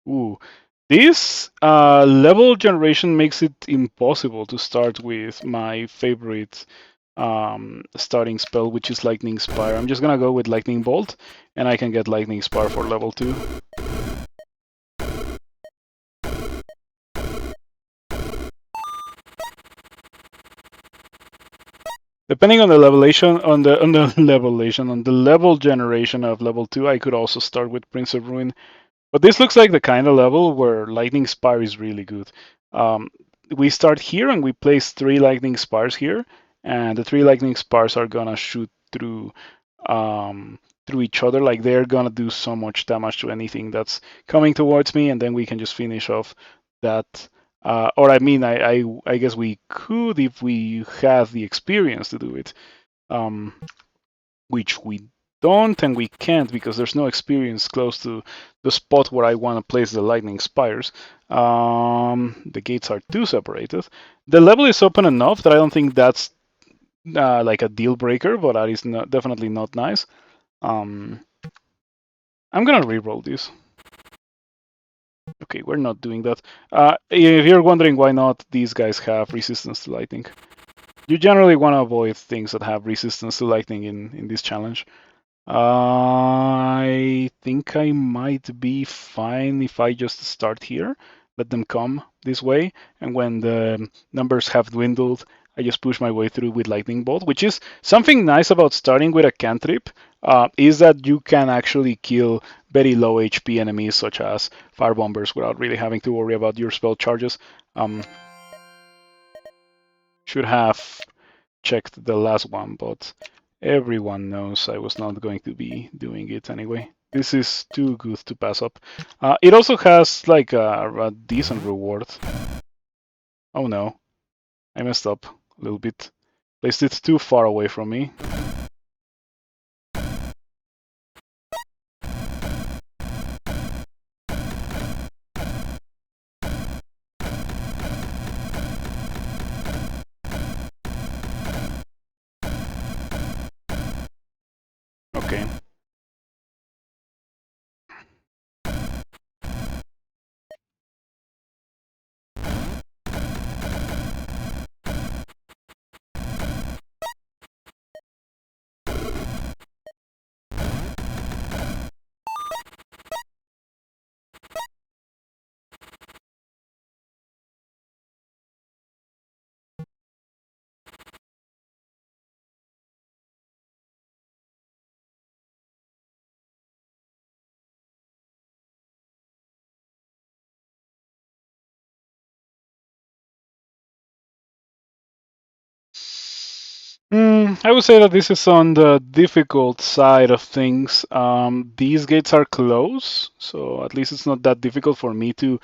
Ooh. This level generation makes it impossible to start with my favorite starting spell, which is Lightning Spire. I'm just gonna go with Lightning Bolt, and I can get Lightning Spire for level 2. Depending on the levelation, on the level generation of level 2, I could also start with Prince of Ruin. But this looks like the kind of level where Lightning Spire is really good. Um, we start here and we place 3 Lightning Spires here, and the 3 Lightning Spires are gonna shoot um, through each other. Like they're gonna do so much damage to anything that's coming towards me, and then we can just finish off that. Or I mean, I guess we could if we have the experience to do it. Um, which we don't and we can't because there's no experience close to the spot where I want to place the lightning spires. The gates are too separated. The level is open enough that I don't think that's like a deal breaker, but that is not, definitely not nice. Um, I'm gonna re-roll this. Okay, we're not doing that. If you're wondering why not, these guys have resistance to lightning. You generally want to avoid things that have resistance to lightning in this challenge. I think I might be fine if I just start here, let them come this way, and when the numbers have dwindled, I just push my way through with Lightning Bolt, which is something nice about starting with a cantrip, is that you can actually kill very low HP enemies such as fire bombers without really having to worry about your spell charges. Should have checked the last one, but everyone knows I was not going to be doing it anyway. This is too good to pass up. It also has like a decent reward. Oh no, I messed up a little bit. Placed it too far away from me. Okay. I would say that this is on the difficult side of things. These gates are close, so at least it's not that difficult for me to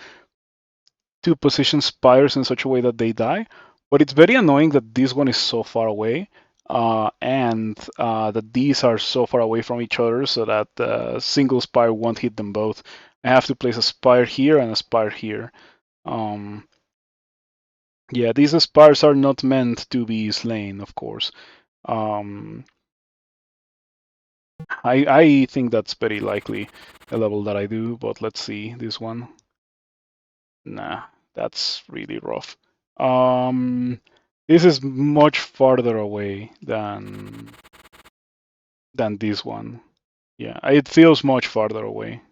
position spires in such a way that they die. But it's very annoying that this one is so far away, and that these are so far away from each other, so that the single spire won't hit them both. I have to place a spire here and a spire here. Um, yeah, these spires are not meant to be slain, of course. Um, I think that's very likely a level that I do, but let's see this one. Nah, that's really rough. Um, this is much farther away than this one. Yeah, it feels much farther away.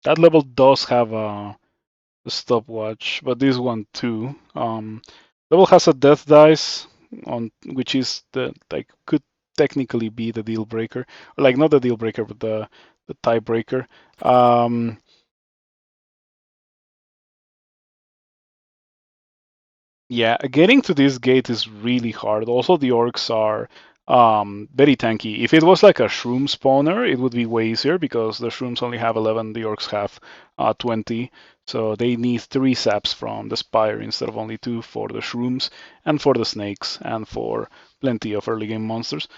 That level does have a stopwatch, but this one too. Level has a death dice on which is the like could technically be the deal breaker, or like not the deal breaker, but the tiebreaker. Um, Yeah, getting to this gate is really hard. Also, the orcs are very tanky. If it was like a shroom spawner, it would be way easier because the shrooms only have 11, the orcs have 20. So they need 3 saps from the spire instead of only 2 for the shrooms and for the snakes and for plenty of early game monsters.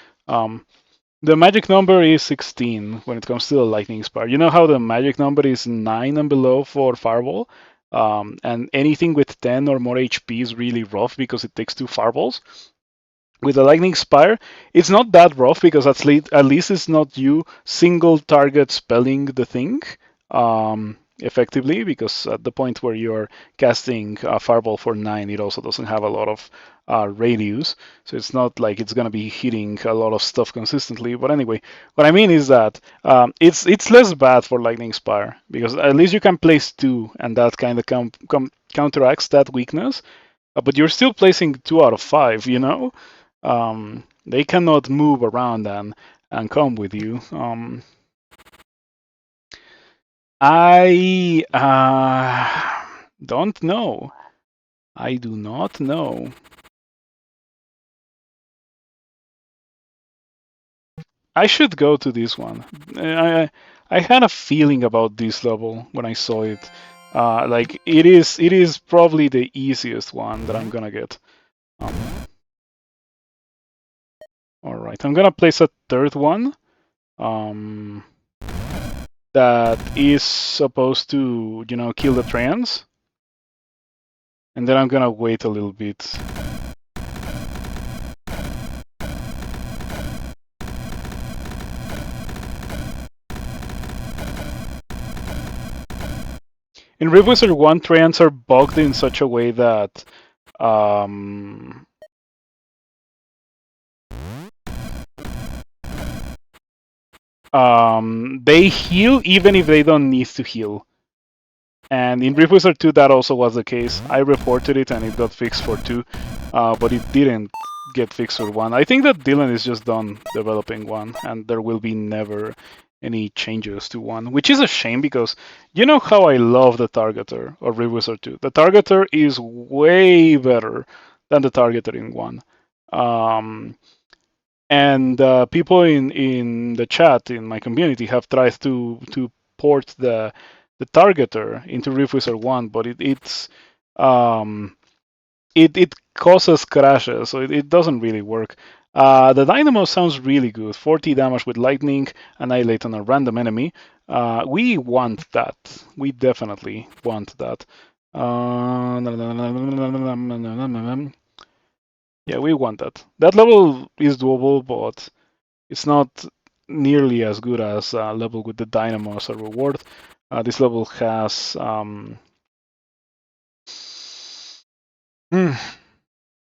The magic number is 16 when it comes to the lightning spire. You know how the magic number is 9 and below for fireball? And anything with 10 or more HP is really rough because it takes 2 fireballs. With the Lightning Spire, it's not that rough because at least it's not you single target spelling the thing effectively, because at the point where you're casting a Fireball for 9, it also doesn't have a lot of radius, so it's not like it's going to be hitting a lot of stuff consistently. But anyway, what I mean is that it's less bad for Lightning Spire because at least you can place 2, and that kind of counteracts that weakness. But you're still placing 2 out of 5, you know? They cannot move around and come with you. I don't know. I do not know. I should go to this one. I had a feeling about this level when I saw it. Like it is probably the easiest one that I'm gonna get. Um, all right, I'm gonna place a third one. Um, that is supposed to, kill the trans. And then I'm gonna wait a little bit. In Rift Wizard 1, trans are bugged in such a way that um, they heal even if they don't need to heal. And in Rift Wizard 2, that also was the case. I reported it and it got fixed for 2, but it didn't get fixed for 1. I think that Dylan is just done developing 1, and there will be never any changes to 1, which is a shame because you know how I love the Targeter of Rift Wizard 2. The Targeter is way better than the Targeter in 1. And people in the chat in my community have tried to port the targeter into Rift Wizard 1, but it causes crashes, so it doesn't really work. The Dynamo sounds really good. 40 damage with lightning, annihilate on a random enemy. We want that. We definitely want that. Yeah, we want that. That level is doable, but it's not nearly as good as a level with the Dynamo as a reward. This level has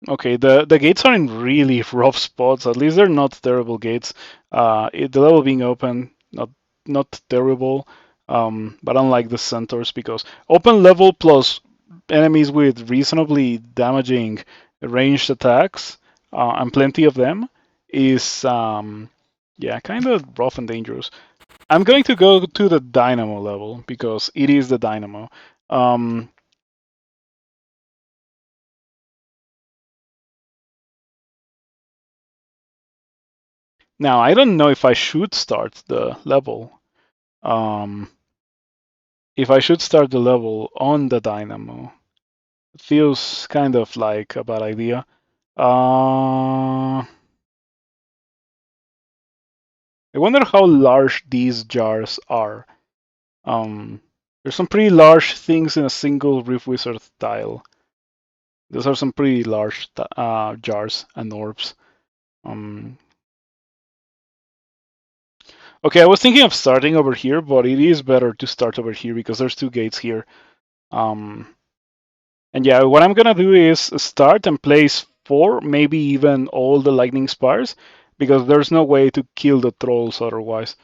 okay, the gates are in really rough spots. At least they're not terrible gates. The level being open, not terrible. But unlike the centaurs, because open level plus enemies with reasonably damaging ranged attacks and plenty of them is yeah, kind of rough and dangerous. I'm going to go to the Dynamo level because it is the Dynamo. Now, I don't know if I should start the level. If I should start the level on the Dynamo. It feels kind of like a bad idea. I wonder how large these jars are. There's some pretty large things in a single Rift Wizard tile. Those are some pretty large jars and orbs. Okay, I was thinking of starting over here, but it is better to start over here because there's 2 gates here. And yeah, what I'm gonna do is start and place 4, maybe even all the lightning spires, because there's no way to kill the trolls otherwise.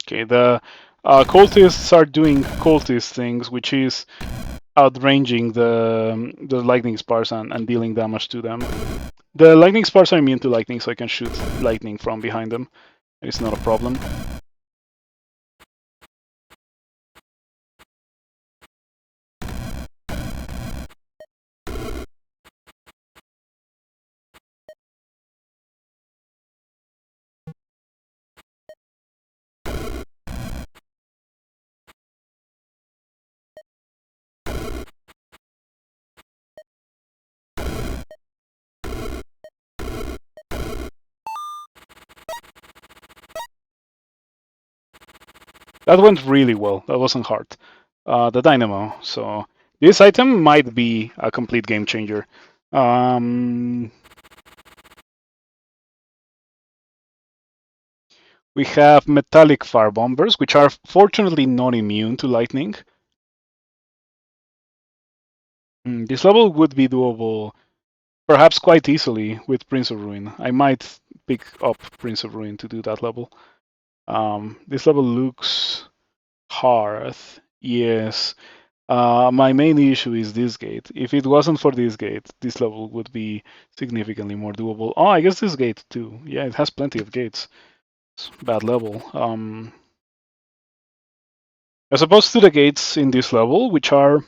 Okay, the cultists are doing cultist things, which is outranging the lightning spars and dealing damage to them. The lightning spars are immune to lightning, so I can shoot lightning from behind them. It's not a problem. That went really well. That wasn't hard. The dynamo. So this item might be a complete game changer. Um, we have metallic fire bombers, which are fortunately not immune to lightning. This level would be doable perhaps quite easily with Prince of Ruin. I might pick up Prince of Ruin to do that level. This level looks hard. Yes. My main issue is this gate. If it wasn't for this gate, this level would be significantly more doable. Oh, I guess this gate too. Yeah, it has plenty of gates. It's a bad level. As opposed to the gates in this level, which are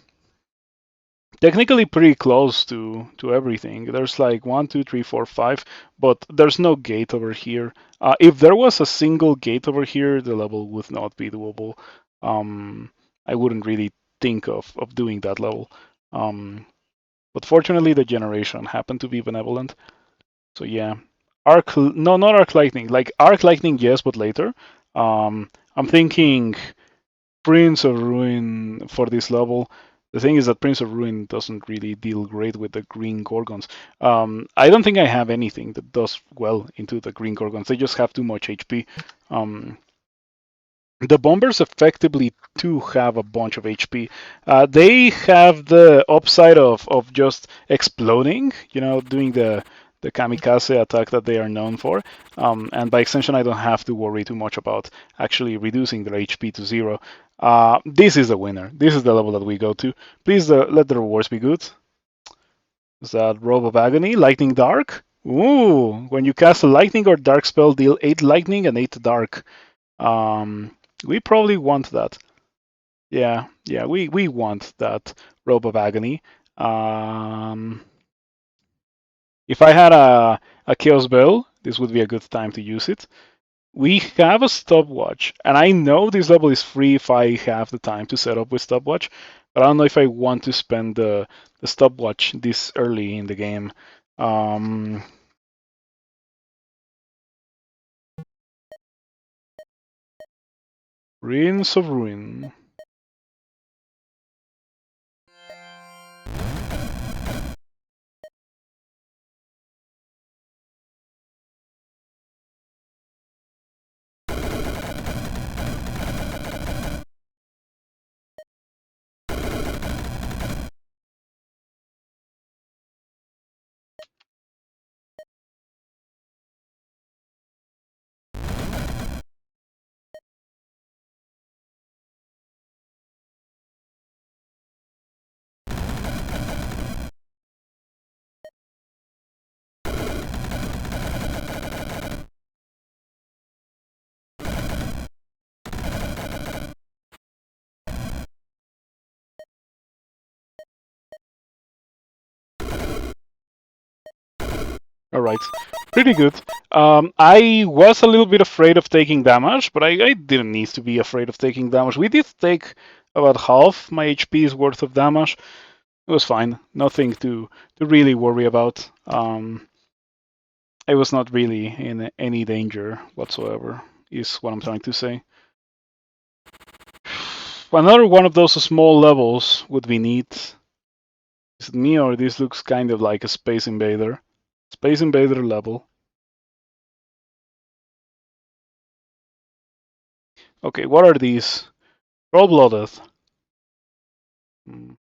technically pretty close to everything. There's like 1, 2, 3, 4, 5, but there's no gate over here. If there was a single gate over here, the level would not be doable. I wouldn't really think of doing that level. But fortunately, the generation happened to be benevolent. So yeah, no, not arc lightning. Like arc lightning, yes, but later. I'm thinking Prince of Ruin for this level. The thing is that Prince of Ruin doesn't really deal great with the green Gorgons. I don't think I have anything that does well into the green Gorgons. They just have too much HP. Um, the bombers effectively too have a bunch of HP. They have the upside of just exploding, doing the kamikaze attack that they are known for. And by extension, I don't have to worry too much about actually reducing their HP to 0. This is the winner. This is the level that we go to. Please let the rewards be good. Is that Robe of Agony? Lightning Dark? Ooh, when you cast a lightning or dark spell, deal 8 lightning and 8 dark. We probably want that. Yeah, we want that Robe of Agony. If I had a Chaos Bell, this would be a good time to use it. We have a stopwatch, and I know this level is free if I have the time to set up with stopwatch, but I don't know if I want to spend the stopwatch this early in the game. Um, Ruins of Ruin. All right, pretty good. I was a little bit afraid of taking damage, but I didn't need to be afraid of taking damage. We did take about half my HP's worth of damage. It was fine. Nothing to really worry about. I was not really in any danger whatsoever, is what I'm trying to say. Another one of those small levels would be neat. Is it me or this looks kind of like a Space Invader? Space Invader level. Okay, what are these? Cold-blooded.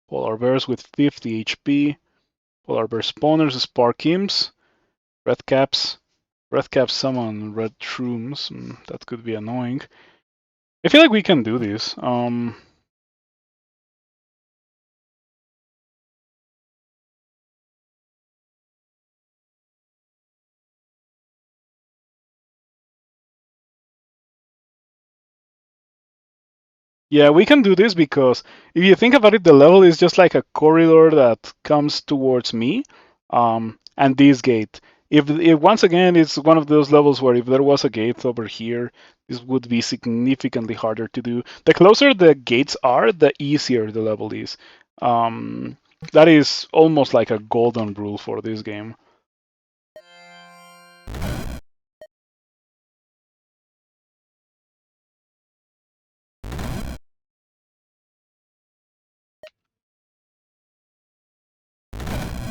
Polar bears with 50 HP. Polar bear spawners, spark imps. Red caps. Red caps summon red shrooms. That could be annoying. I feel like we can do this. Yeah, we can do this because if you think about it, the level is just like a corridor that comes towards me, and this gate. If once again it's one of those levels where if there was a gate over here, this would be significantly harder to do. The closer the gates are, the easier the level is. Um, that is almost like a golden rule for this game.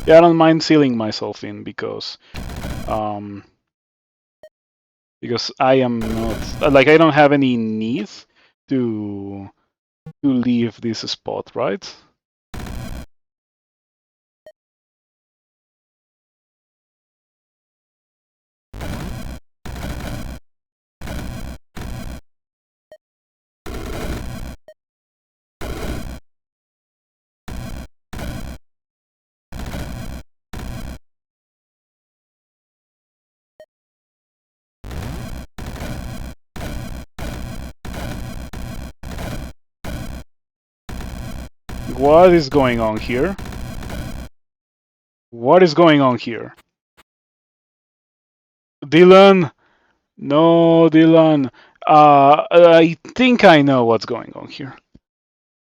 Yeah, I don't mind sealing myself in um, because I am not like I don't have any need to leave this spot, right? What is going on here? What is going on here? Dylan! No, Dylan. I think I know what's going on here.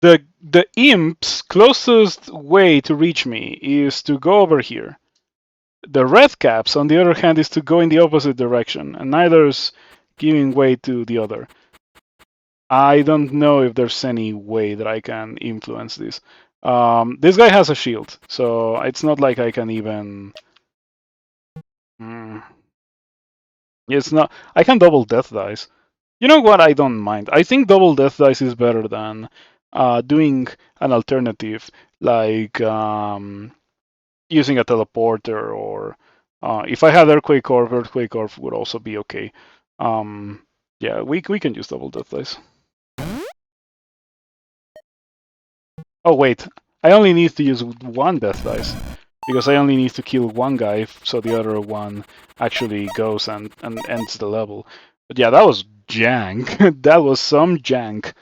The imp's closest way to reach me is to go over here. The red caps, on the other hand, is to go in the opposite direction, and neither is giving way to the other. I don't know if there's any way that I can influence this. This guy has a shield, so it's not like I can even. Mm, it's not. I can double death dice. You know what? I don't mind. I think double death dice is better than doing an alternative like using a teleporter or if I had Earthquake Orb would also be okay. Um, yeah, we can use double death dice. Oh wait, I only need to use one death dice because I only need to kill one guy, so the other one actually goes and ends the level. But yeah, that was jank. That was some jank.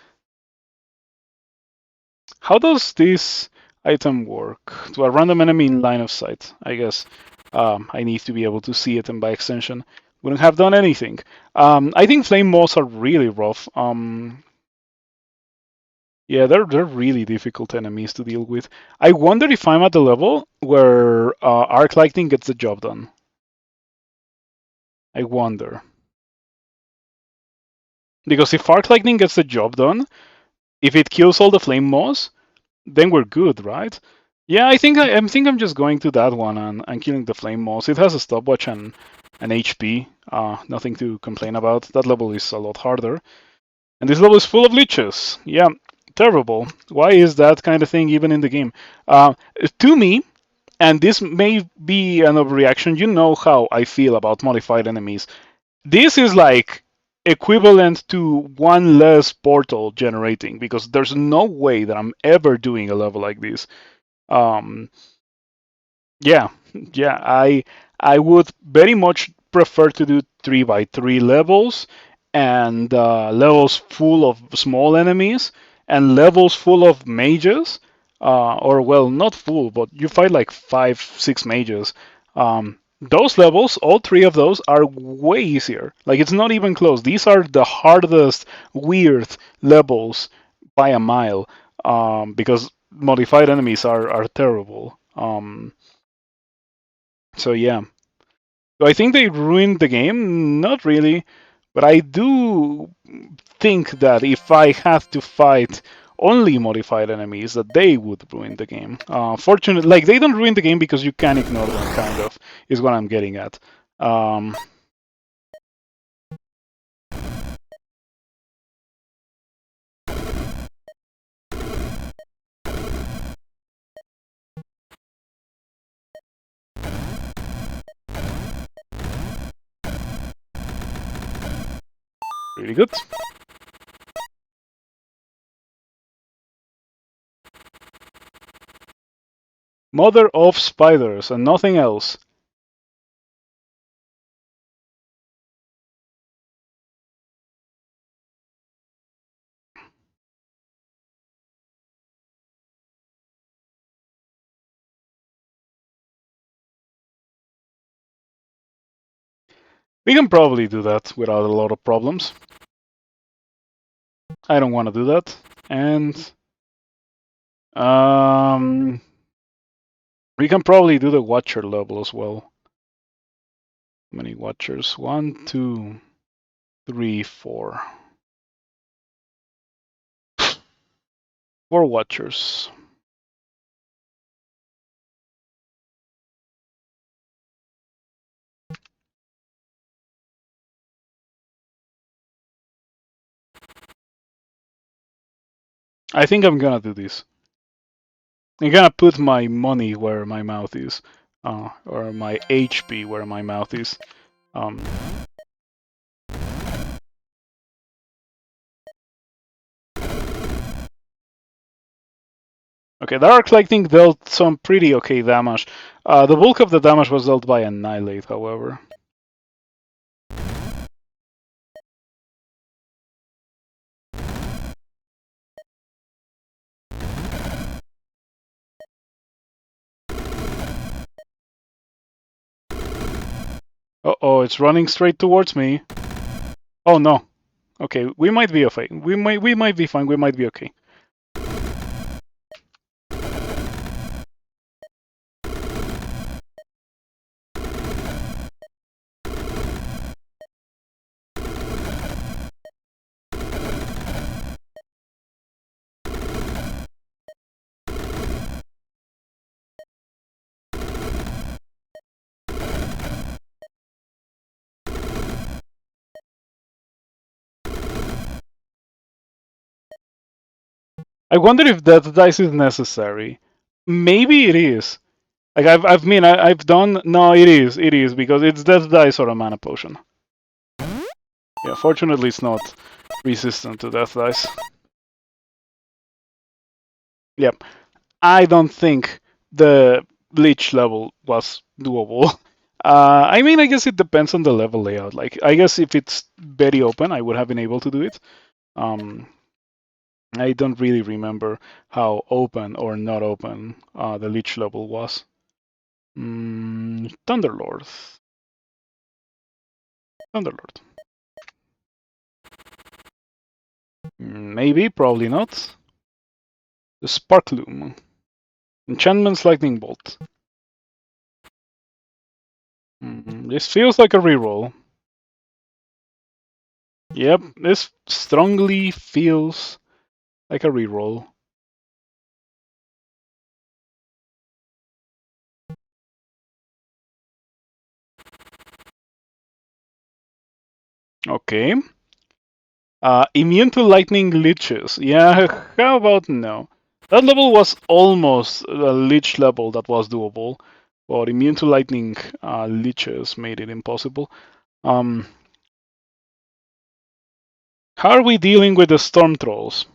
How does this item work? To a random enemy in line of sight, I guess. I need to be able to see it, and by extension, wouldn't have done anything. I think flame moths are really rough. Yeah, they're really difficult enemies to deal with. I wonder if I'm at the level where arc lightning gets the job done. I wonder because if arc lightning gets the job done, if it kills all the flame moths, then we're good, right? Yeah, I think I'm just going to that one and killing the flame moss. It has a stopwatch and an HP. Nothing to complain about. That level is a lot harder. And this level is full of leeches. Yeah, terrible. Why is that kind of thing even in the game? Uh, to me, and this may be an overreaction, you know how I feel about modified enemies. This is like equivalent to one less portal generating because there's no way that I'm ever doing a level like this. Um, yeah, yeah. I would very much prefer to do 3 by 3 levels and levels full of small enemies and levels full of mages. Or well, not full, but you fight like 5, 6 mages. Those levels, all 3 of those, are way easier. Like it's not even close. These are the hardest weird levels by a mile. Because modified enemies are terrible. So yeah. Do I think they ruined the game? Not really. But I do think that if I had to fight only modified enemies, that they would ruin the game. Fortunately, like they don't ruin the game because you can ignore them, kind of, is what I'm getting at. Um, really good. Mother of spiders and nothing else. We can probably do that without a lot of problems. I don't want to do that. And um, we can probably do the Watcher level as well. How many Watchers? 1, 2, 3, 4. 4 Watchers. I think I'm gonna do this. I'm gonna put my money where my mouth is, or my HP where my mouth is. Um, okay, the Arc Lightning dealt some pretty okay damage. The bulk of the damage was dealt by Annihilate, however. Uh-oh, it's running straight towards me. Oh no. Okay, we might be okay. We might be fine. We might be okay. I wonder if that dice is necessary. Maybe it is. Like I've done. No, it is because it's death dice or a mana potion. Yeah, fortunately it's not resistant to death dice. Yep. I don't think the Bleach level was doable. I mean, I guess it depends on the level layout. Like, I guess if it's very open, I would have been able to do it. Um, I don't really remember how open or not open the Leech level was. Thunderlord. Thunderlord. Maybe, probably not. The Sparkloom. Enchantment's Lightning Bolt. This feels like a reroll. Yep, this strongly feels like a reroll. Okay. Immune to lightning leeches. Yeah, how about no? That level was almost a leech level that was doable, but immune to lightning leeches made it impossible. Um, how are we dealing with the storm trolls?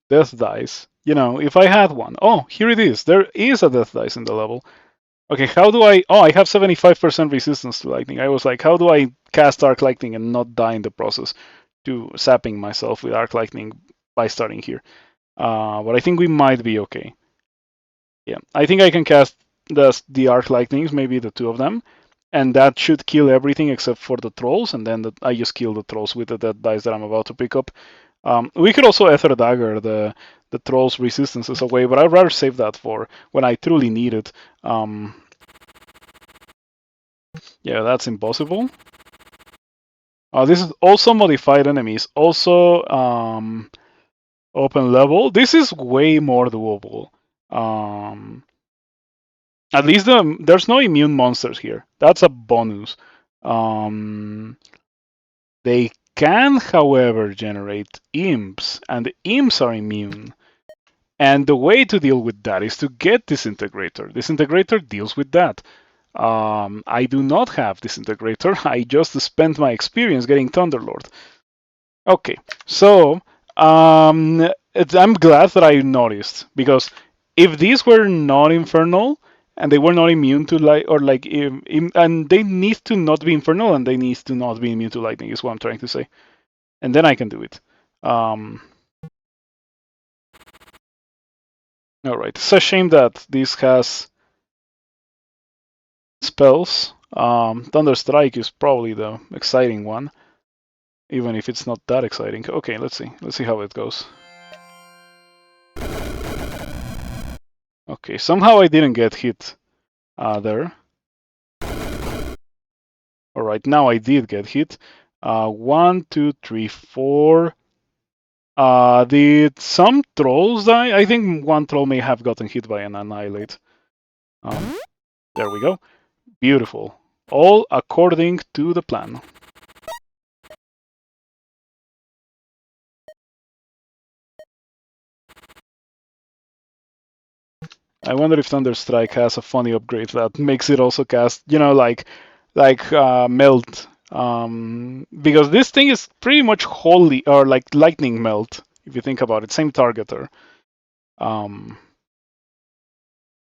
Death dice. You know, if I had one. Oh, here it is. There is a death dice in the level. Okay, how do I... Oh, I have 75% resistance to lightning. I was like, how do I cast Arc Lightning and not die in the process to sapping myself with Arc Lightning by starting here? But I think we might be okay. Yeah, I think I can cast the Arc Lightnings, maybe the two of them, and that should kill everything except for the trolls, and then I just kill the trolls with the dead dice that I'm about to pick up. We could also Ether Dagger the trolls' resistances away, but I'd rather save that for when I truly need it. Yeah, that's impossible. This is also modified enemies, also open level. This is way more doable. At least there's no immune monsters here. That's a bonus. They can, however, generate imps, and the imps are immune. And the way to deal with that is to get Disintegrator. Disintegrator deals with that. I do not have Disintegrator. I just spent my experience getting Thunderlord. Okay, so I'm glad that I noticed because if these were not infernal and they were not immune to light or like and they need to not be infernal and they need to not be immune to lightning is what I'm trying to say, and then I can do it. All right, it's a shame that this has spells. Thunder Strike is probably the exciting one, even if it's not that exciting. Okay, let's see. Let's see how it goes. Okay, somehow I didn't get hit there. All right, now I did get hit. 1, 2, 3, 4. Did some trolls die? I think one troll may have gotten hit by an annihilate. There we go. Beautiful. All according to the plan. I wonder if Thunderstrike has a funny upgrade that makes it also cast, melt. Because this thing is pretty much wholly or like lightning melt if you think about it. Same targeter. Um,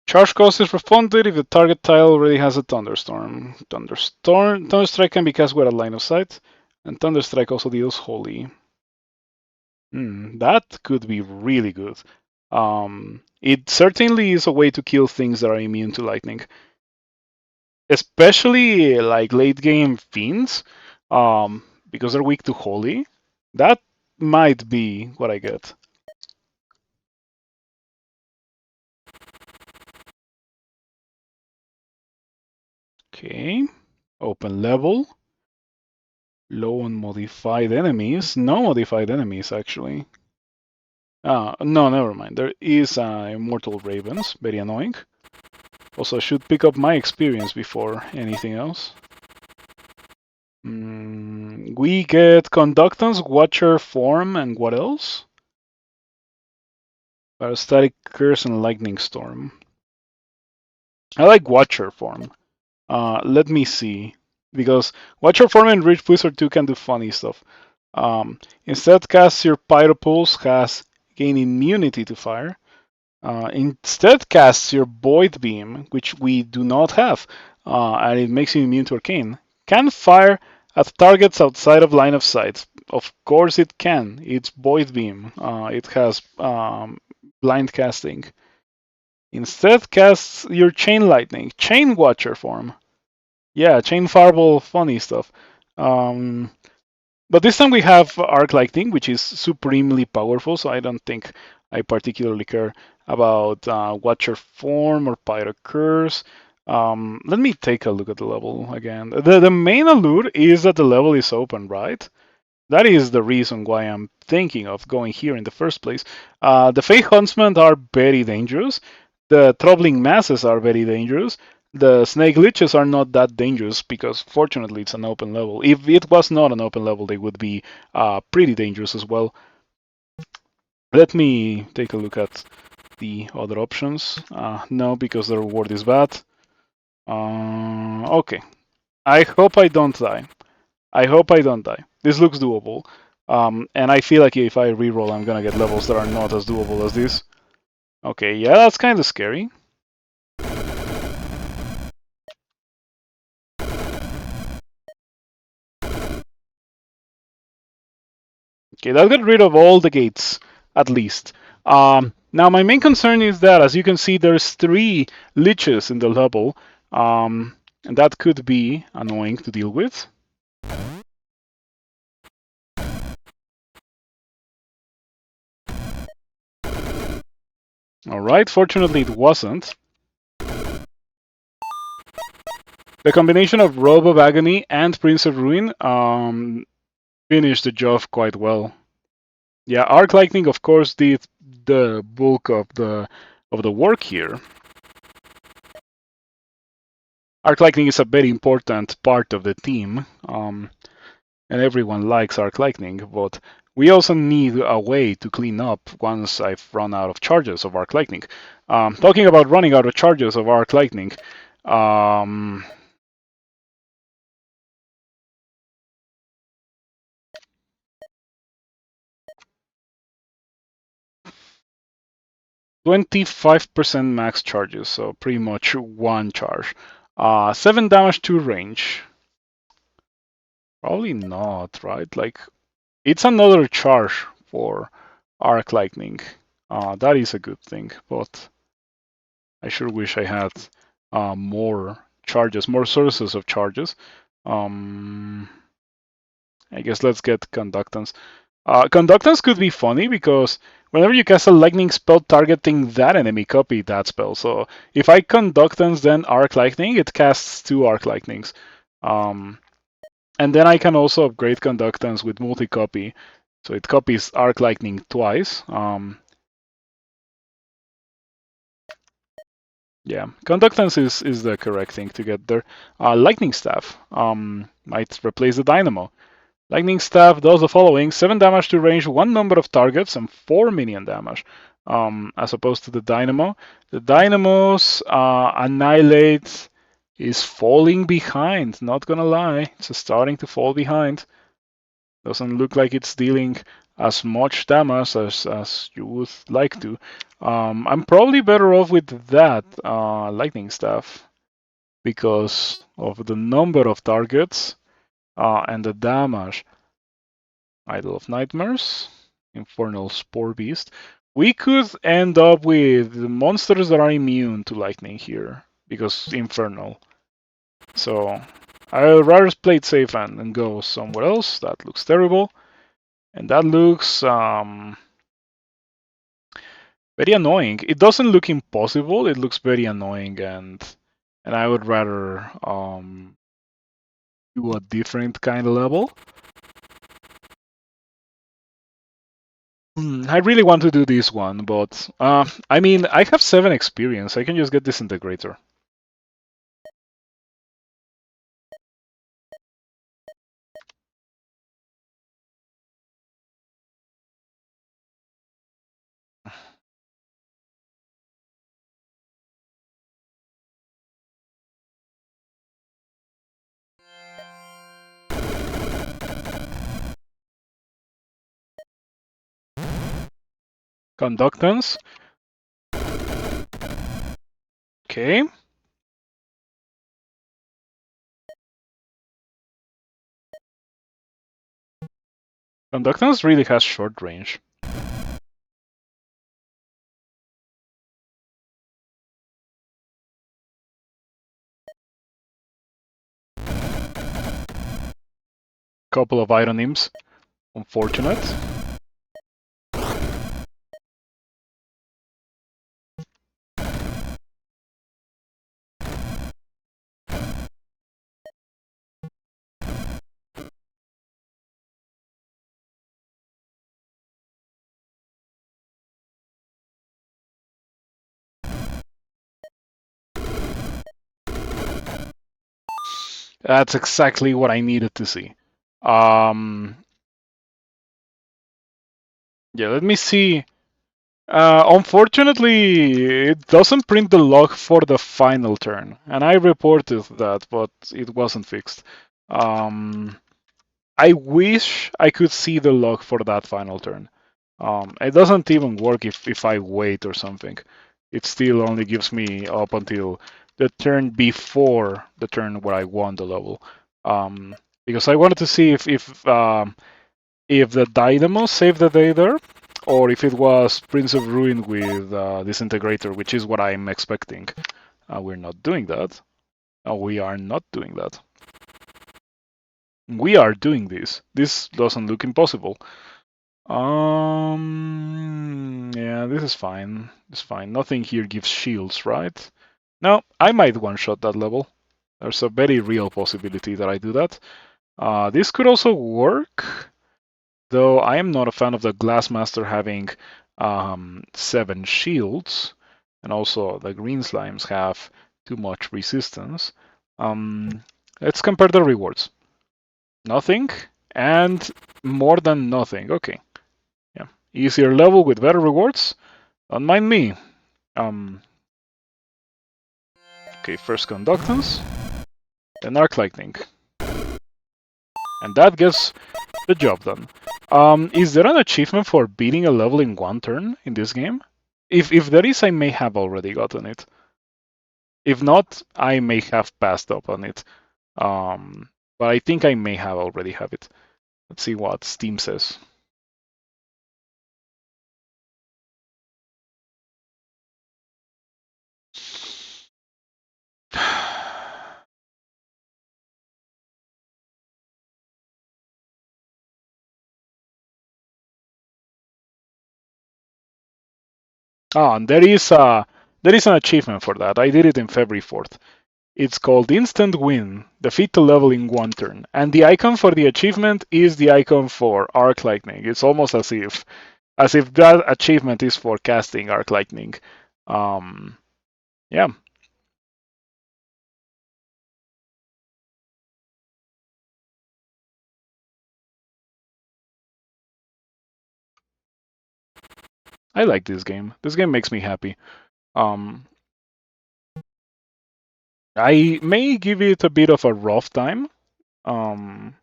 Charge cost is refunded if the target tile already has a thunderstorm. Thunderstrike can be cast with a line of sight, and Thunderstrike also deals holy. That could be really good. It certainly is a way to kill things that are immune to lightning, especially like late game fiends, because they're weak to holy. That might be what I get. Okay, open level. Low on modified enemies. No modified enemies, actually. No, never mind. There is Immortal Ravens. Very annoying. Also, I should pick up my experience before anything else. We get Conductance, Watcher Form, and what else? Static Curse and Lightning Storm. I like Watcher Form. Let me see. Because Watcher Form and Rich Wizard 2 can do funny stuff. Instead, cast your Pyropulse has gain immunity to fire. Instead, casts your Void Beam, which we do not have, and it makes you immune to Arcane. Can fire at targets outside of line of sight. Of course, it can. It's Void Beam. It has blind casting. Instead, casts your Chain Lightning, Chain Watcher form. Yeah, Chain Fireball, funny stuff. But this time we have Arc Lightning, which is supremely powerful, so I don't think I particularly care about Watcher Form or Pyro Curse. Let me take a look at the level again. The main allure is that the level is open, right? That is the reason why I'm thinking of going here in the first place. The Fey Huntsmen are very dangerous. The Troubling Masses are very dangerous. The Snake Liches are not that dangerous because fortunately it's an open level. If it was not an open level, they would be pretty dangerous as well. Let me take a look at the other options. No, because the reward is bad. Okay. I hope I don't die. I hope I don't die. This looks doable. And I feel like if I reroll, I'm gonna get levels that are not as doable as this. Okay, yeah, that's kind of scary. Okay, that got rid of all the gates, at least. Now, my main concern is that, as you can see, there's 3 liches in the level. And that could be annoying to deal with. Alright, fortunately it wasn't. The combination of Robe of Agony and Prince of Ruin finished the job quite well. Yeah, Arc Lightning, of course, did the bulk of the work here. Arc Lightning is a very important part of the team, and everyone likes Arc Lightning, but we also need a way to clean up once I've run out of charges of Arc Lightning. Talking about running out of charges of Arc Lightning, 25% max charges, so pretty much 1 charge. 7 damage to range. Probably not, right? Like, it's another charge for Arc Lightning. That is a good thing, but I sure wish I had more charges, more sources of charges. I guess let's get Conductance. Conductance could be funny because whenever you cast a lightning spell targeting that enemy, copy that spell. So if I Conductance then Arc Lightning, it casts 2 Arc Lightnings. And then I can also upgrade Conductance with multi-copy. So it copies Arc Lightning twice. Yeah, Conductance is the correct thing to get there. Lightning Staff might replace the Dynamo. Lightning Staff does the following: 7 damage to range, 1 number of targets, and 4 minion damage. as opposed to the Dynamo. The Dynamo's Annihilate is falling behind, not gonna lie. It's starting to fall behind. Doesn't look like it's dealing as much damage as you would like to. I'm probably better off with that Lightning Staff because of the number of targets and the damage. Idol of Nightmares, Infernal Spore Beast. We could end up with monsters that are immune to lightning here because Infernal. So I would rather play it safe and go somewhere else. That looks terrible. And that looks very annoying. It doesn't look impossible. It looks very annoying, and I would rather do a different kind of level. I really want to do this one, but I mean, I have 7 experience. I can just get Disintegrator. Conductance. Okay. Conductance really has short range. Couple of Ironyms. Unfortunate. That's exactly what I needed to see. Yeah, let me see. Unfortunately, it doesn't print the log for the final turn, and I reported that, but it wasn't fixed. I wish I could see the log for that final turn. It doesn't even work if I wait or something. It still only gives me up until the turn before the turn where I won the level. Because I wanted to see if the Dynamo saved the day there, or if it was Prince of Ruin with Disintegrator, which is what I'm expecting. We're not doing that. We are not doing that. We are doing this. This doesn't look impossible. Yeah, this is fine. It's fine. Nothing here gives shields, right? No, I might one-shot that level. There's a very real possibility that I do that. This could also work, though I am not a fan of the Glassmaster having 7 shields, and also the green slimes have too much resistance. Let's compare the rewards. Nothing, and more than nothing. Okay. Yeah. Easier level with better rewards. Don't mind me. Okay, first Conductance, then Arc Lightning. And that gets the job done. Is there an achievement for beating a level in 1 turn in this game? If there is, I may have already gotten it. If not, I may have passed up on it. But I think I may have already have it. Let's see what Steam says. And there is an achievement for that. I did it in February 4th. It's called Instant Win. Defeat the level in 1 turn. And the icon for the achievement is the icon for Arc Lightning. It's almost as if that achievement is for casting Arc Lightning. Yeah. I like this game. This game makes me happy. Um, I may give it a bit of a rough time, um,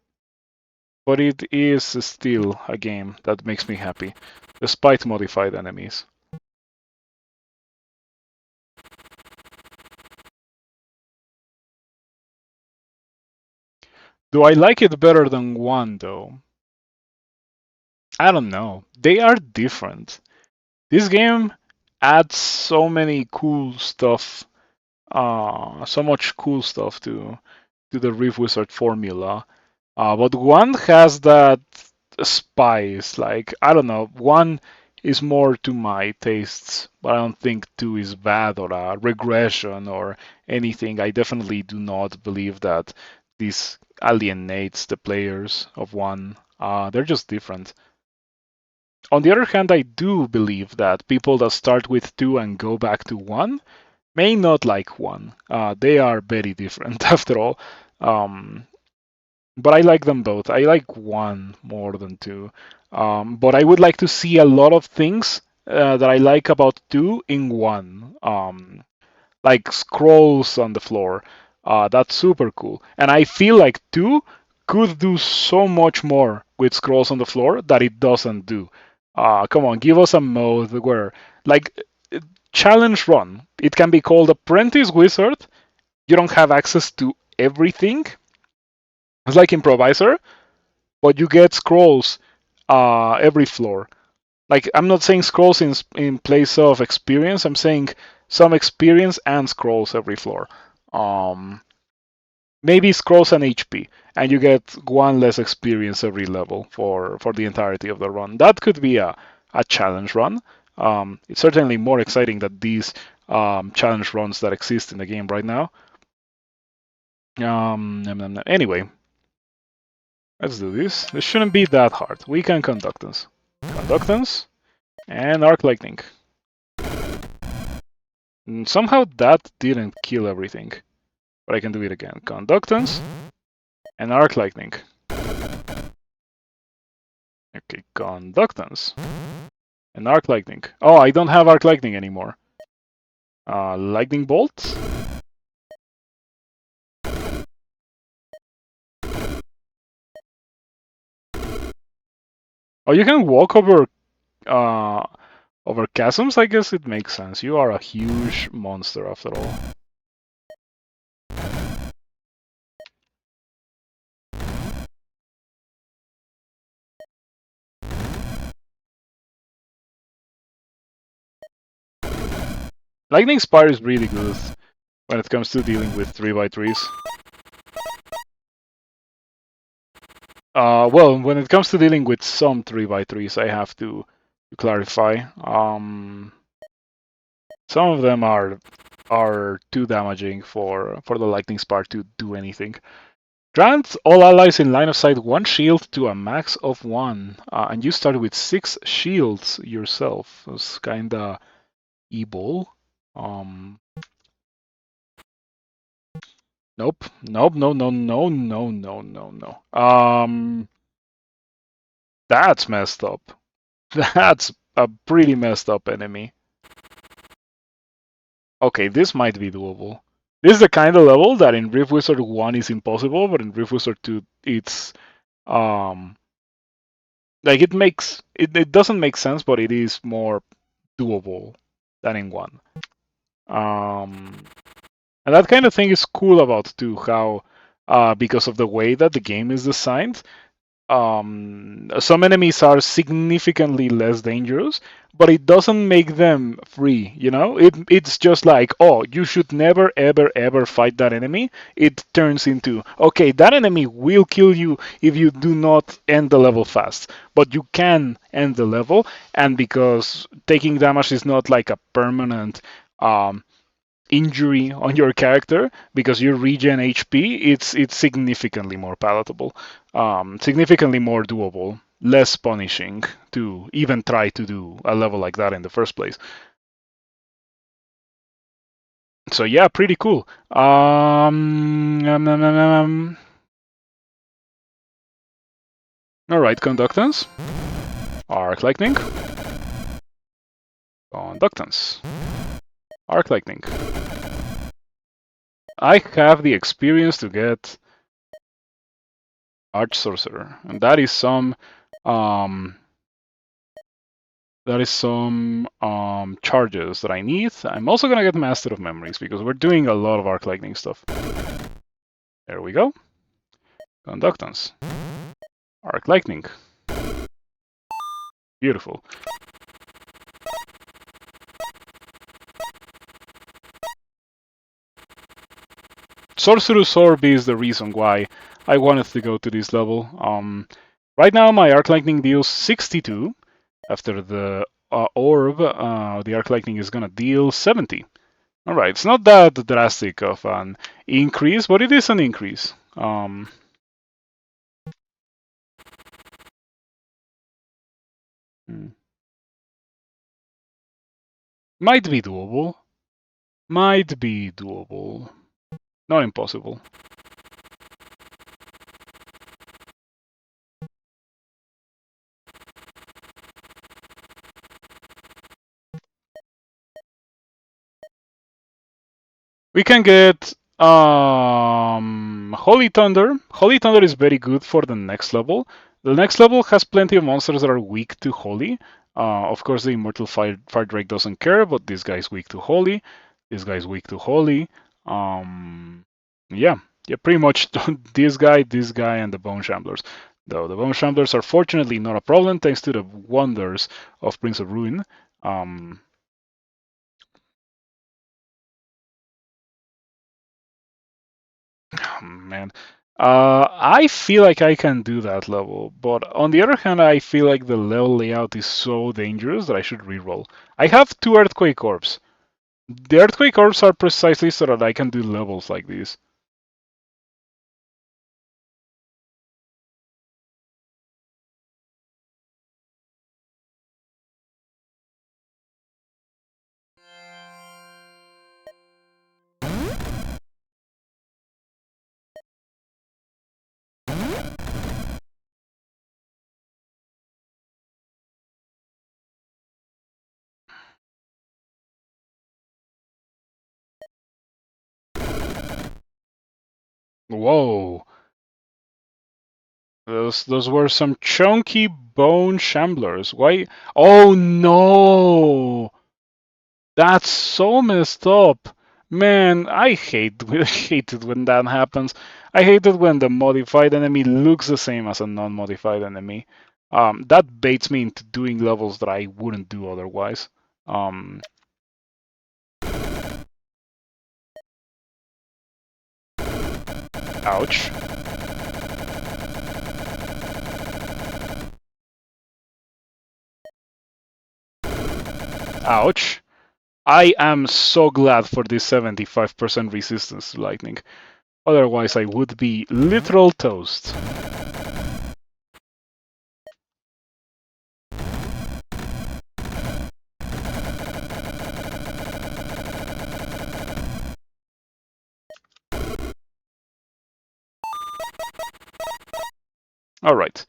but it is still a game that makes me happy, despite modified enemies. Do I like it better than 1 though? I don't know. They are different. This game adds so many cool stuff, so much cool stuff to the Rift Wizard formula. But 1 has that spice. Like, I don't know, 1 is more to my tastes, but I don't think 2 is bad or a regression or anything. I definitely do not believe that this alienates the players of 1. They're just different. On the other hand, I do believe that people that start with 2 and go back to 1 may not like 1. They are very different after all. Um, but I like them both. I like 1 more than 2. But I would like to see a lot of things that I like about 2 in 1. Like scrolls on the floor. That's super cool. And I feel like 2 could do so much more with scrolls on the floor that it doesn't do. Come on, give us a mode where, like, challenge run. It can be called Apprentice Wizard. You don't have access to everything. It's like Improviser, but you get scrolls every floor. Like, I'm not saying scrolls in place of experience. I'm saying some experience and scrolls every floor. Um, Maybe scrolls and HP, and you get 1 less experience every level for the entirety of the run. That could be a challenge run. It's certainly more exciting than these challenge runs that exist in the game right now. Anyway, let's do this. This shouldn't be that hard. We can Conductance. Conductance and Arc Lightning. Somehow that didn't kill everything. But I can do it again. Conductance and Arc Lightning. Okay, Conductance and Arc Lightning. Oh, I don't have Arc Lightning anymore. Lightning Bolt? Oh, you can walk over chasms? I guess it makes sense. You are a huge monster after all. Lightning Spire is really good when it comes to dealing with 3x3s. Well, when it comes to dealing with some 3x3s, I have to clarify. Some of them are too damaging for the Lightning Spire to do anything. Grant all allies in line of sight 1 shield to a max of 1, and you start with 6 shields yourself. It's kinda evil. Nope. Nope. No. No. No. No. No. No. No. That's messed up. That's a pretty messed up enemy. Okay, this might be doable. This is the kind of level that in Rift Wizard 1 is impossible, but in Rift Wizard 2 it's um like it doesn't make sense, but it is more doable than in 1. And that kind of thing is cool about 2, how because of the way that the game is designed, some enemies are significantly less dangerous, but it doesn't make them free, you know? It's just like, oh, you should never, ever, ever fight that enemy. It turns into, okay, that enemy will kill you if you do not end the level fast, but you can end the level, and because taking damage is not like a permanent injury on your character because you regen HP, it's significantly more palatable, significantly more doable, less punishing to even try to do a level like that in the first place. So yeah, pretty cool. All right, Conductance, Arc Lightning, Conductance. Arc Lightning. I have the experience to get Arch Sorcerer, and that is some charges that I need. I'm also gonna get Master of Memories because we're doing a lot of Arc Lightning stuff. There we go. Conductance. Arc Lightning. Beautiful. Sorcerer's Orb is the reason why I wanted to go to this level. Right now my Arc Lightning deals 62. After the orb, the Arc Lightning is gonna deal 70. Alright, it's not that drastic of an increase, but it is an increase. Hmm. Might be doable. Might be doable. Not impossible. We can get Holy Thunder. Holy Thunder is very good for the next level. The next level has plenty of monsters that are weak to Holy. Of course, the Immortal Fire Drake doesn't care, but this guy's weak to Holy. This guy's weak to Holy. Yeah, pretty much this guy, and the Bone Shamblers. Though the Bone Shamblers are fortunately not a problem thanks to the wonders of Prince of Ruin. Man. I feel like I can do that level, but on the other hand, I feel like the level layout is so dangerous that I should reroll. I have 2 Earthquake Orbs. The Earthquake Orbs are precisely so that I can do levels like these. Whoa. Those were some chunky Bone Shamblers. Why? Oh no! That's so messed up. Man, I hate it when that happens. I hate it when the modified enemy looks the same as a non-modified enemy. That baits me into doing levels that I wouldn't do otherwise. Ouch. Ouch. I am so glad for this 75% resistance to lightning. Otherwise, I would be literal toast. Alright.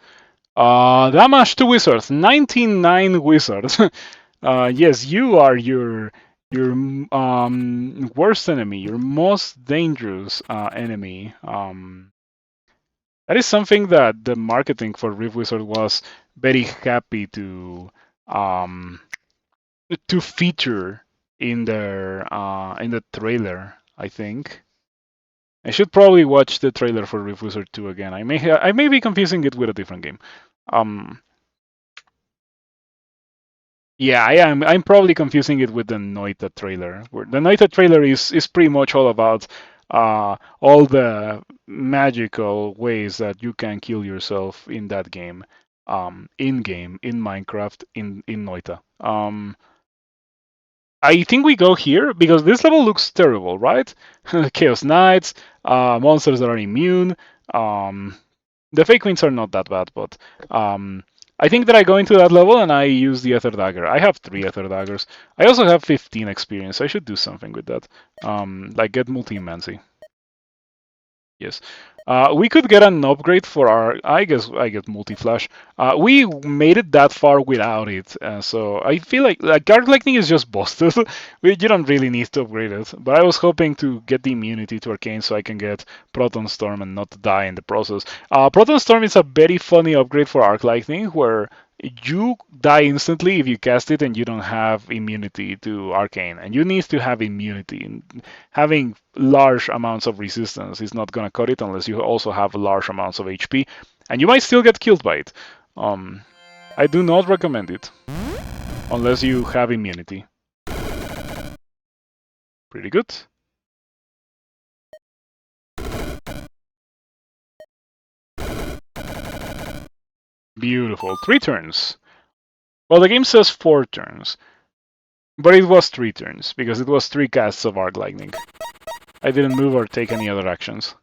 Damage to wizards. 99 wizards. Yes, you are your worst enemy, your most dangerous enemy. That is something that the marketing for Rift Wizard was very happy to feature in the trailer. I think I should probably watch the trailer for Rift Wizard 2 again. I may be confusing it with a different game. Yeah, I am. I'm probably confusing it with the Noita trailer. Where the Noita trailer is pretty much all about all the magical ways that you can kill yourself in that game, in game, in Minecraft, in Noita. I think we go here because this level looks terrible, right? Chaos Knights, monsters that are immune. The fake queens are not that bad, but I think that I go into that level and I use the Ether Dagger. I have 3 Ether Daggers. I also have 15 experience. I should do something with that. Like get Multi-Mancy. Yes. We could get an upgrade for our, I guess multi-flash. We made it that far without it, so I feel like Arc Lightning is just busted. You don't really need to upgrade it. But I was hoping to get the immunity to Arcane so I can get Proton Storm and not die in the process. Proton Storm is a very funny upgrade for Arc Lightning where you die instantly if you cast it and you don't have immunity to Arcane, and you need to have immunity. Having large amounts of resistance is not going to cut it unless you also have large amounts of HP, and you might still get killed by it. Um, I do not recommend it unless you have immunity. Pretty good. Beautiful. 3 turns. Well, the game says 4 turns, but it was 3 turns because it was 3 casts of Arc Lightning. I didn't move or take any other actions.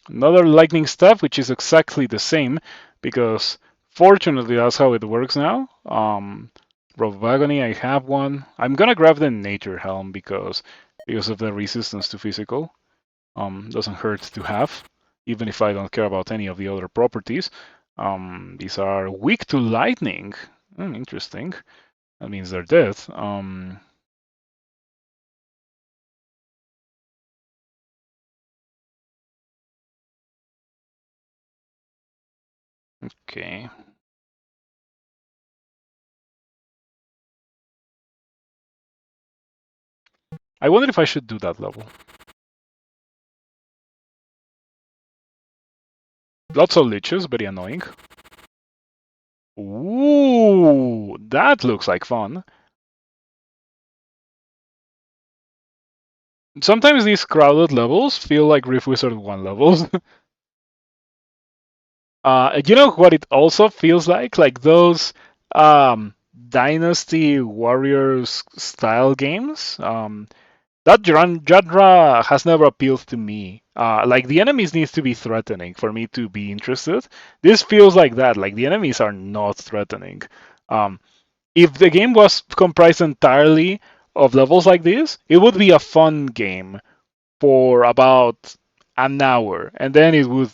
Another lightning staff, which is exactly the same, because fortunately that's how it works now. Robe of Agony, I have one. I'm gonna grab the Nature Helm because of the resistance to physical. Doesn't hurt to have, even if I don't care about any of the other properties. These are weak to lightning. Interesting. That means they're dead. Okay. I wonder if I should do that level. Lots of liches, very annoying. Ooh, that looks like fun. Sometimes these crowded levels feel like Rift Wizard 1 levels. You know what it also feels like? Like those Dynasty Warriors style games. That genre has never appealed to me. Like the enemies needs to be threatening for me to be interested. This feels like that. Like the enemies are not threatening. If the game was comprised entirely of levels like this, it would be a fun game for about an hour, and then it would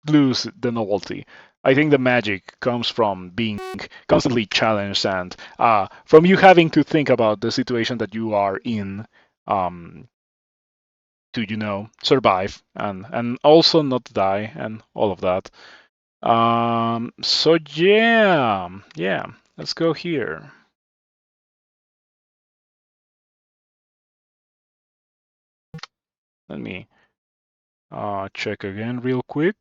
lose the novelty. I think the magic comes from being constantly challenged and from you having to think about the situation that you are in um, to, survive and also not die and all of that. So yeah, let's go here. Let me check again real quick.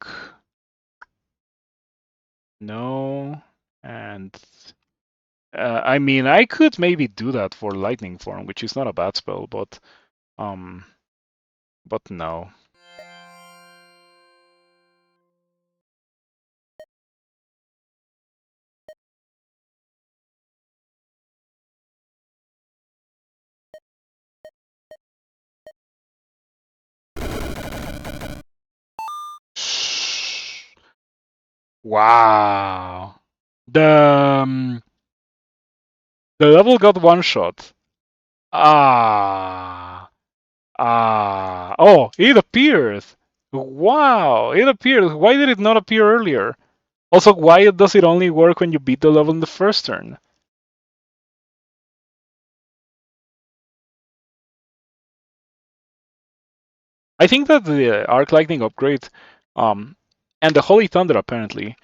No, and I mean, I could maybe do that for Lightning Form, which is not a bad spell, um, but no. Wow. The um, the level got one shot. Oh, it appeared. Wow, it appeared. Why did it not appear earlier? Also, why does it only work when you beat the level in the first turn? I think that the Arc Lightning upgrade um, and the Holy Thunder apparently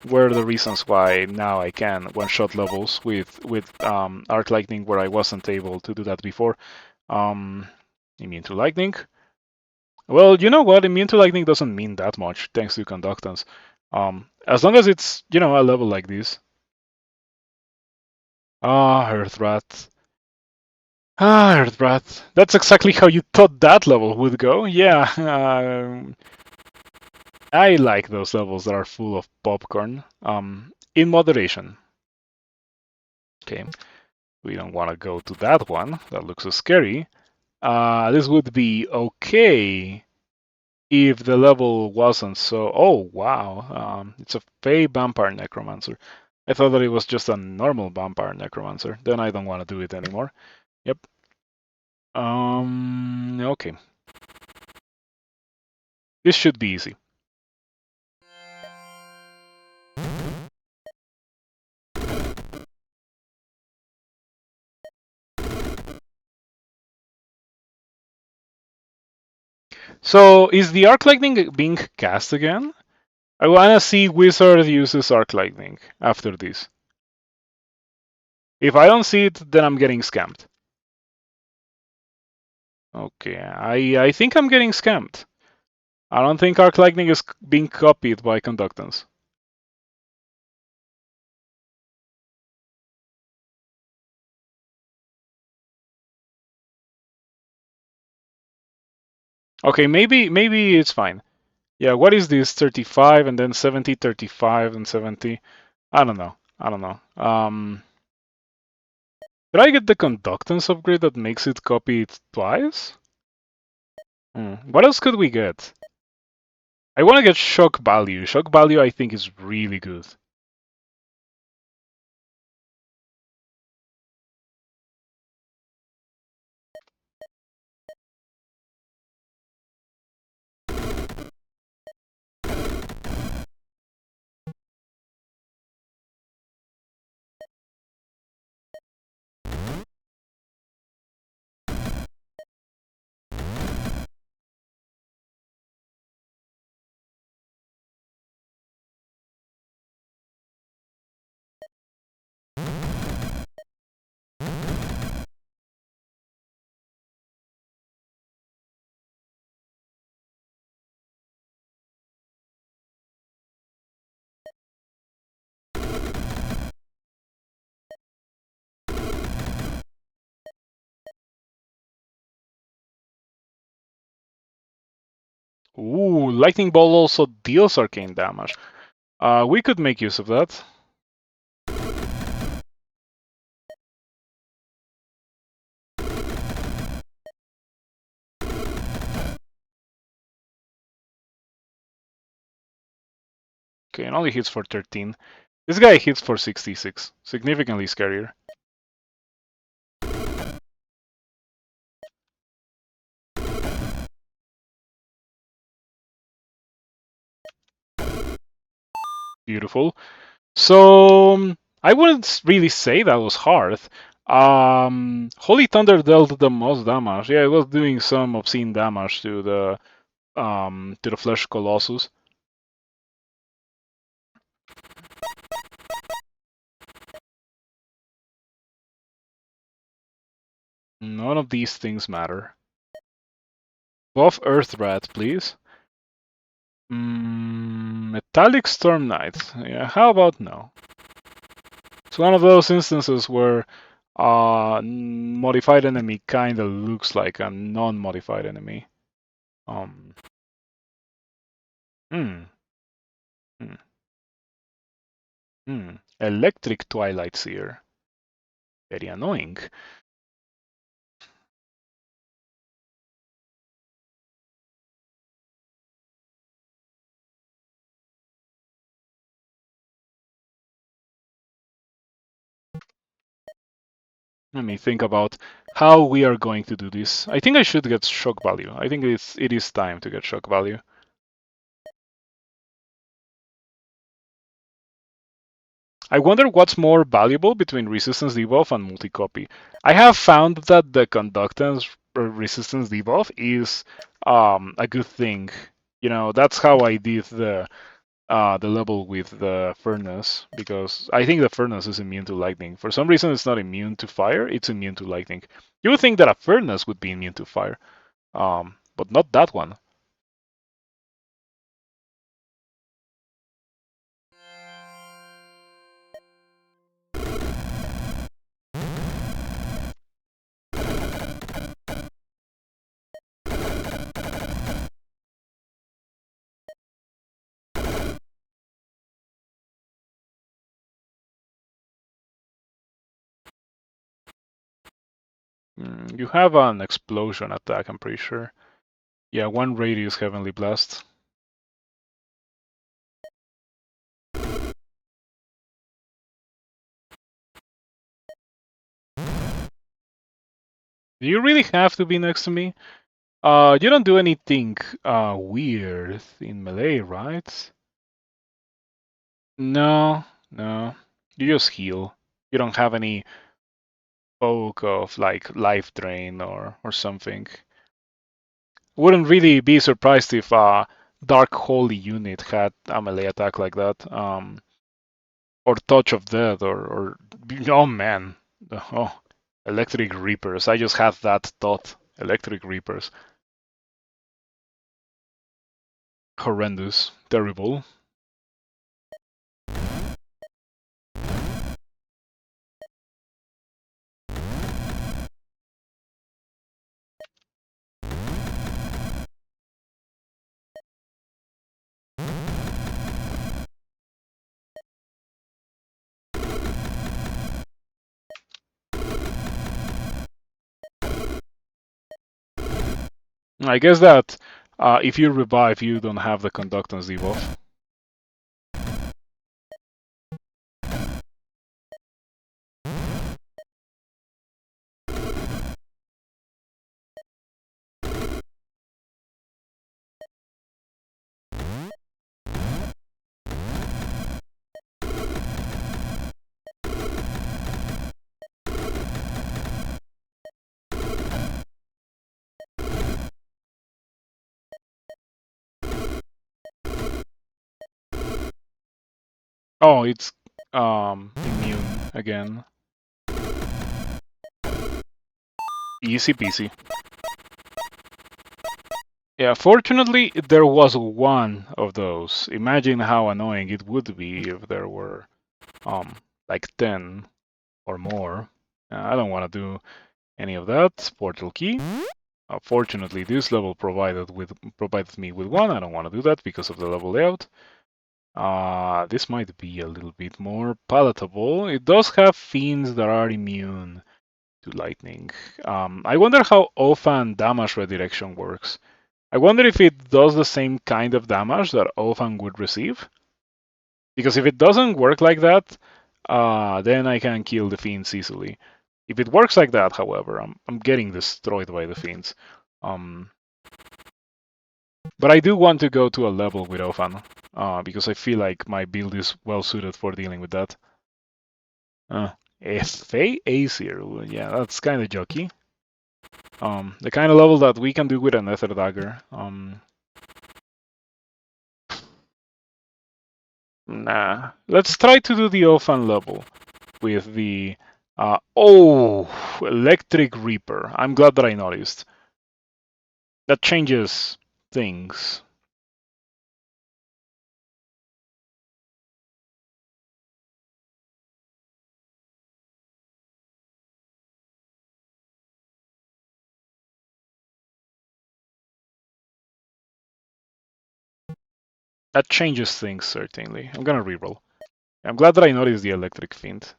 were the reasons why now I can one-shot levels with Arc Lightning where I wasn't able to do that before. Immune to Lightning. Well, you know what? Immune to Lightning doesn't mean that much thanks to Conductance. As long as it's, a level like this. Earthrat. Earthrat. That's exactly how you thought that level would go. Yeah. I like those levels that are full of popcorn. In moderation. Okay. We don't want to go to that one. That looks so scary. This would be okay if the level wasn't so. Oh wow! It's a Fey Vampire Necromancer. I thought that it was just a normal Vampire Necromancer. Then I don't want to do it anymore. Yep. Okay. This should be easy. So is the Arc Lightning being cast again? I wanna see Wizard uses Arc Lightning after this. If I don't see it, then I'm getting scammed. Okay, I think I'm getting scammed. I don't think Arc Lightning is being copied by Conductance. Okay, maybe it's fine. Yeah, what is this? 35 and then 70, 35 and 70. I don't know. I don't know. Did I get the conductance upgrade that makes it copy it twice? What else could we get? I want to get shock value. Shock value I think is really good. Ooh, lightning ball also deals arcane damage. We could make use of that. Okay, it only hits for 13. This guy hits for 66. Significantly scarier. Beautiful. So I wouldn't really say that was hard. Holy Thunder dealt the most damage. Yeah, it was doing some obscene damage to the Flesh Colossus. None of these things matter. Buff Earth Rat, please. Metallic Storm Knight. Yeah, how about no? It's one of those instances where modified enemy kinda looks like a non-modified enemy. Um. Hmm. Hmm. Electric Twilight Seer. Very annoying. Let me think about how we are going to do this. I think I should get shock value. I think it is time to get shock value. I wonder what's more valuable between resistance debuff and multi-copy. I have found that the conductance resistance debuff is a good thing. You know, that's how I did the level with the furnace, because I think the furnace is immune to lightning. For some reason, it's not immune to fire; it's immune to lightning. You would think that a furnace would be immune to fire, but not that one. You have an explosion attack, I'm pretty sure. Yeah, one radius heavenly blast. Do you really have to be next to me? You don't do anything weird in melee, right? No, no. You just heal. You don't have any poke of like life drain or something. Wouldn't really be surprised if Dark Holy unit had a melee attack like that. Or Touch of Death, or oh man, oh, Electric Reapers. I just had that thought. Electric Reapers. Horrendous. Terrible. I guess that if you revive, you don't have the conductance debuff. Oh, it's immune again. Easy peasy. Yeah, fortunately there was one of those. Imagine how annoying it would be if there were like 10 or more. I don't want to do any of that. Portal key. Fortunately, this level provided me with one. I don't want to do that because of the level layout. This might be a little bit more palatable. It does have fiends that are immune to lightning. I wonder how often damage redirection works. I wonder if it does the same kind of damage that Ofan would receive. Because if it doesn't work like that, then I can kill the fiends easily. If it works like that, however, I'm getting destroyed by the fiends. But I do want to go to a level with Ofan, because I feel like my build is well suited for dealing with that. FA A0, yeah, that's kind of jokey. The kind of level that we can do with a Nether Dagger. Nah, let's try to do the Ofan level with the Electric Reaper. I'm glad that I noticed. That changes things. That changes things, certainly. I'm gonna reroll. I'm glad that I noticed the Electric Fiend.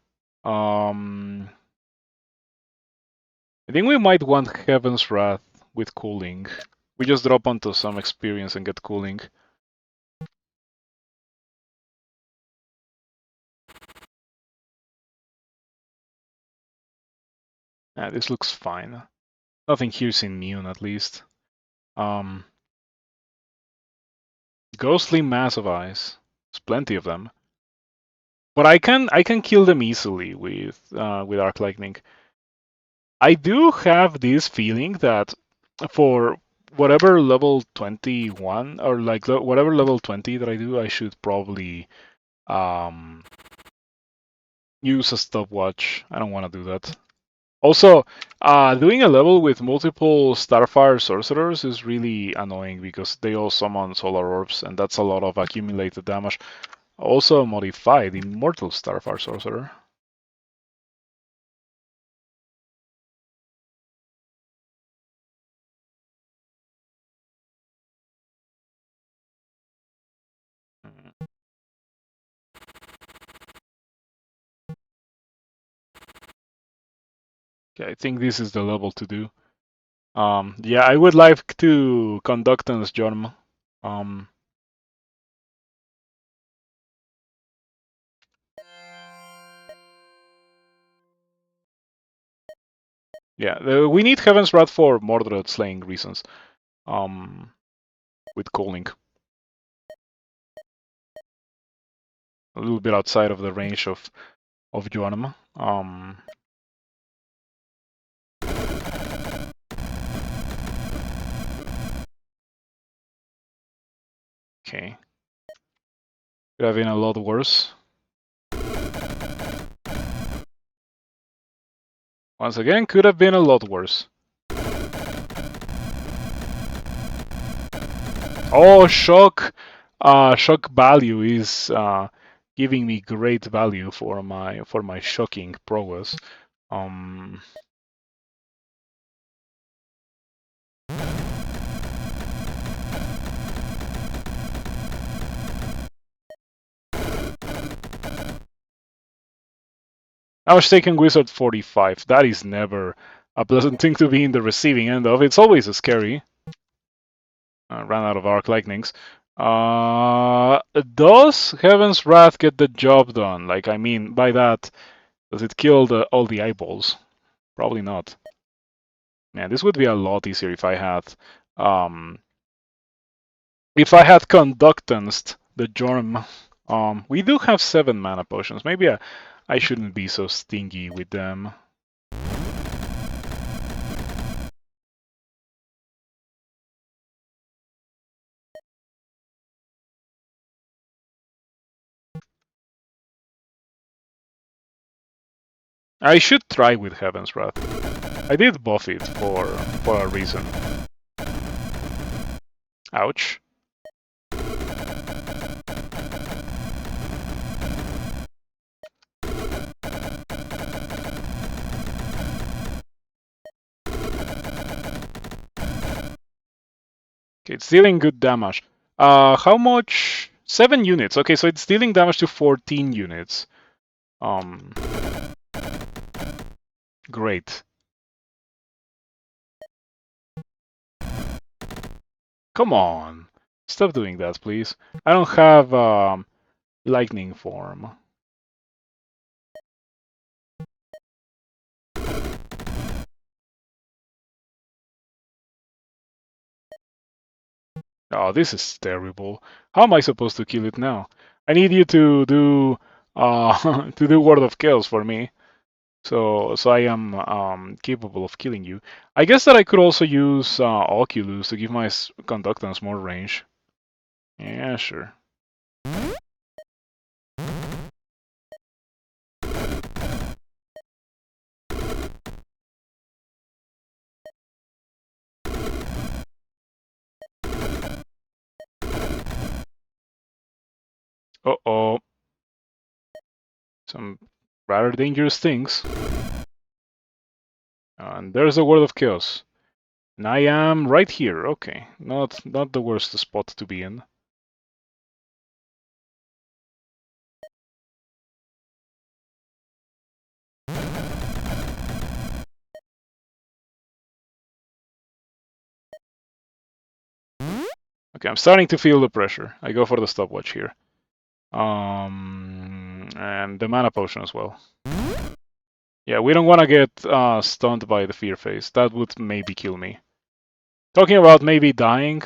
I think we might want Heaven's Wrath with cooling. We just drop onto some experience and get cooling. This looks fine. Nothing here's immune, at least. Ghostly Mass of Eyes. There's plenty of them. But I can kill them easily with Arc Lightning. I do have this feeling that for whatever level 21 or like whatever level 20 that I do, I should probably use a stopwatch. I don't want to do that. Also, doing a level with multiple Starfire sorcerers is really annoying because they all summon solar orbs, and that's a lot of accumulated damage. Also modified Immortal Starfire sorcerer. Okay, I think this is the level to do. Yeah, I would like to Conductance Jorm. Yeah, we need Heaven's Wrath for Mordred slaying reasons. um, with calling. A little bit outside of the range of Joanna. Okay. Could have been a lot worse. Once again, could have been a lot worse. Oh, shock! Shock value is giving me great value for my shocking prowess. I was taking Wizard 45. That is never a pleasant thing to be in the receiving end of. It's always a scary. Ran out of Arc Lightnings. Does Heaven's Wrath get the job done? Like, I mean, by that, does it kill all the eyeballs? Probably not. Man, this would be a lot easier um, if I had Conductanced the Jorm. We do have 7 mana potions. Maybe I shouldn't be so stingy with them. I should try with Heaven's Wrath. I did buff it for a reason. Ouch. Okay, it's dealing good damage. How much? 7 units. Okay, so it's dealing damage to 14 units. Great. Come on. Stop doing that, please. I don't have lightning form. Oh, this is terrible. How am I supposed to kill it now? I need you to do to do Word of Chaos for me. So I am capable of killing you. I guess that I could also use Oculus to give my conductance more range. Yeah, sure. Uh-oh. Some rather dangerous things. And there's a Word of Chaos. And I am right here. Okay. Not the worst spot to be in. Okay, I'm starting to feel the pressure. I go for the stopwatch here. And the mana potion as well. Yeah, we don't want to get stunned by the fear phase. That would maybe kill me. Talking about maybe dying,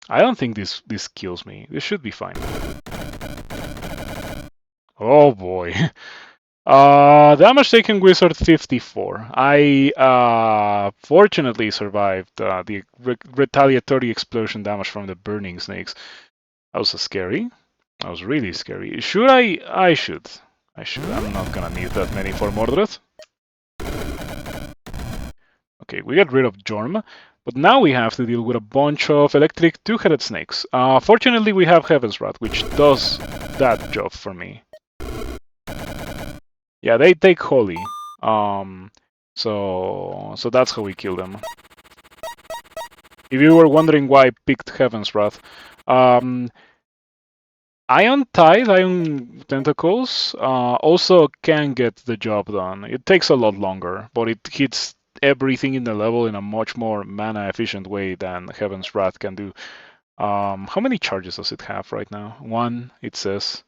I don't think this kills me. This should be fine. Oh boy. Damage taken wizard 54. I fortunately survived the retaliatory explosion damage from the burning snakes. That was scary. That was really scary. Should I? I should. I should. I'm not gonna need that many for Mordred. Okay, we get rid of Jorm, but now we have to deal with a bunch of electric two-headed snakes. Fortunately, we have Heaven's Wrath, which does that job for me. Yeah, they take Holy. So that's how we kill them. If you were wondering why I picked Heaven's Wrath, Ion Tide, Ion Tentacles also can get the job done. It takes a lot longer, but it hits everything in the level in a much more mana efficient way than Heaven's Wrath can do. How many charges does it have right now? 1, it says.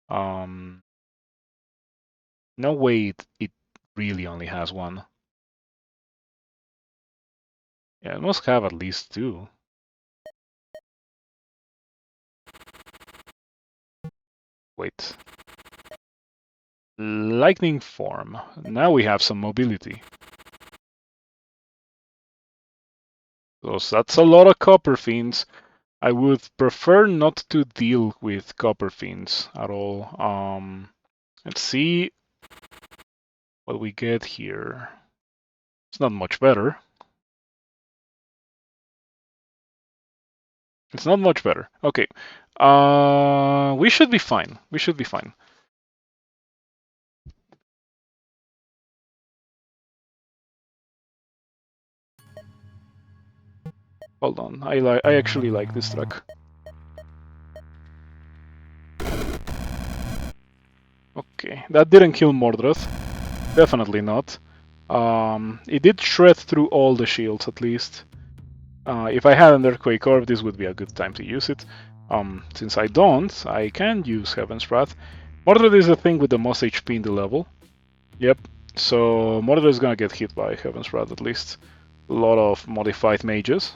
No way it really only has 1. Yeah, it must have at least 2. Wait. Lightning form. Now we have some mobility. So that's a lot of copper fiends. I would prefer not to deal with copper fiends at all. Let's see what we get here. It's not much better. It's not much better. Okay. We should be fine. We should be fine. Hold on. I actually like this track. Okay, that didn't kill Mordred. Definitely not. It did shred through all the shields at least. If I had an Earthquake Orb, this would be a good time to use it. Since I don't, I can use Heaven's Wrath. Mordred is the thing with the most HP in the level. Yep, so Mordred is gonna get hit by Heaven's Wrath at least. A lot of modified mages.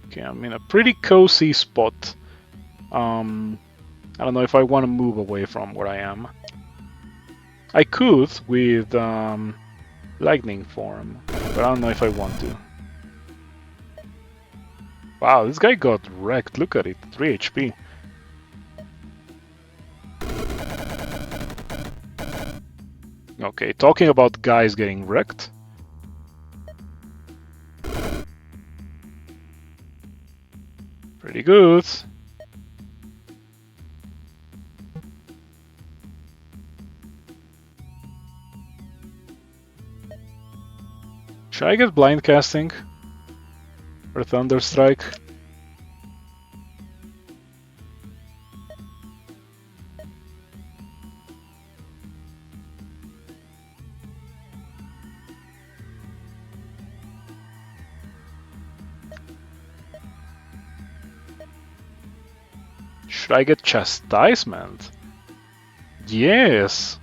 Okay, I'm in a pretty cozy spot. I don't know if I want to move away from where I am. I could with lightning form, but I don't know if I want to. Wow, this guy got wrecked. Look at it, 3 HP. Okay, talking about guys getting wrecked. Pretty good. Should I get blind casting? Or thunder strike? Should I get chastisement? Yes.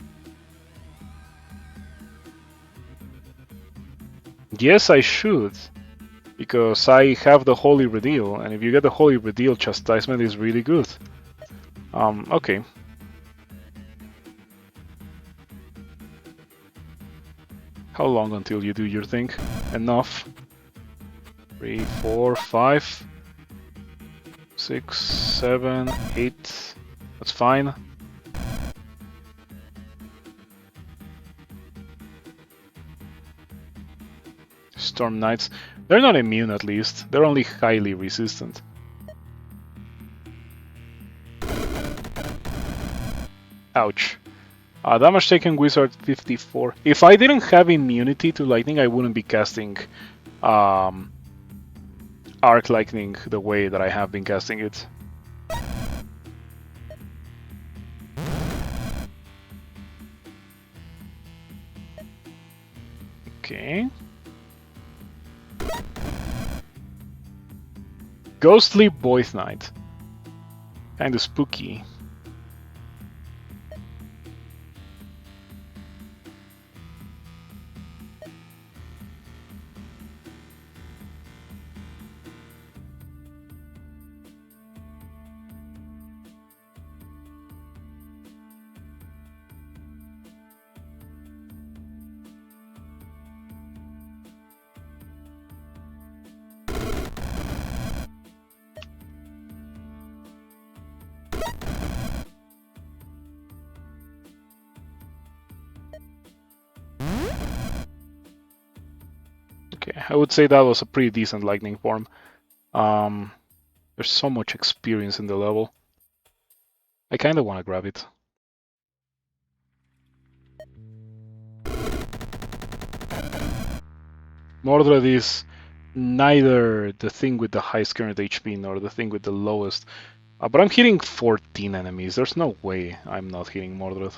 Yes, I should. Because I have the Holy Redeal, and if you get the Holy Redeal, chastisement is really good. Okay. How long until you do your thing? Enough. 3, 4, 5, 6, 7, 8. That's fine. Storm Knights. They're not immune at least. They're only highly resistant. Ouch. Damage taken Wizard 54. If I didn't have immunity to lightning, I wouldn't be casting Arc Lightning the way that I have been casting it. Okay. Ghostly Void Knight. Kinda spooky. Okay, I would say that was a pretty decent lightning form. There's so much experience in the level. I kinda wanna grab it. Mordred is neither the thing with the highest current HP nor the thing with the lowest. But I'm hitting 14 enemies. There's no way I'm not hitting Mordred.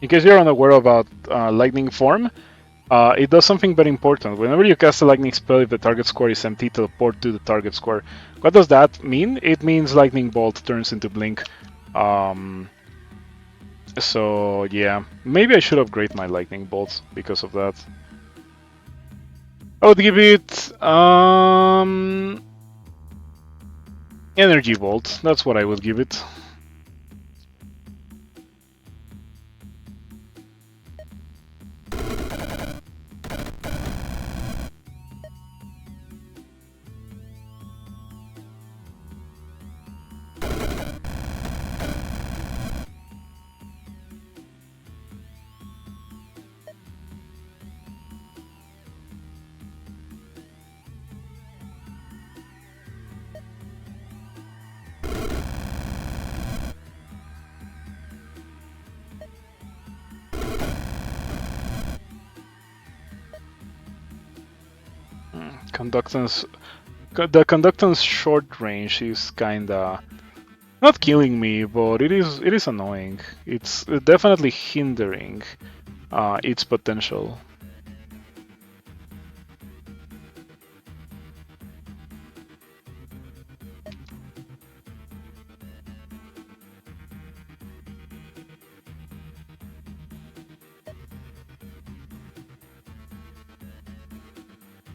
In case you're unaware about Lightning Form, it does something very important. Whenever you cast a lightning spell, if the target square is empty, teleport to the target square. What does that mean? It means Lightning Bolt turns into Blink. So yeah, maybe I should upgrade my Lightning Bolts because of that. I would give it Energy Bolt. That's what I would give it. Conductance. The conductance short range is kinda not killing me, but it is annoying. It's definitely hindering its potential.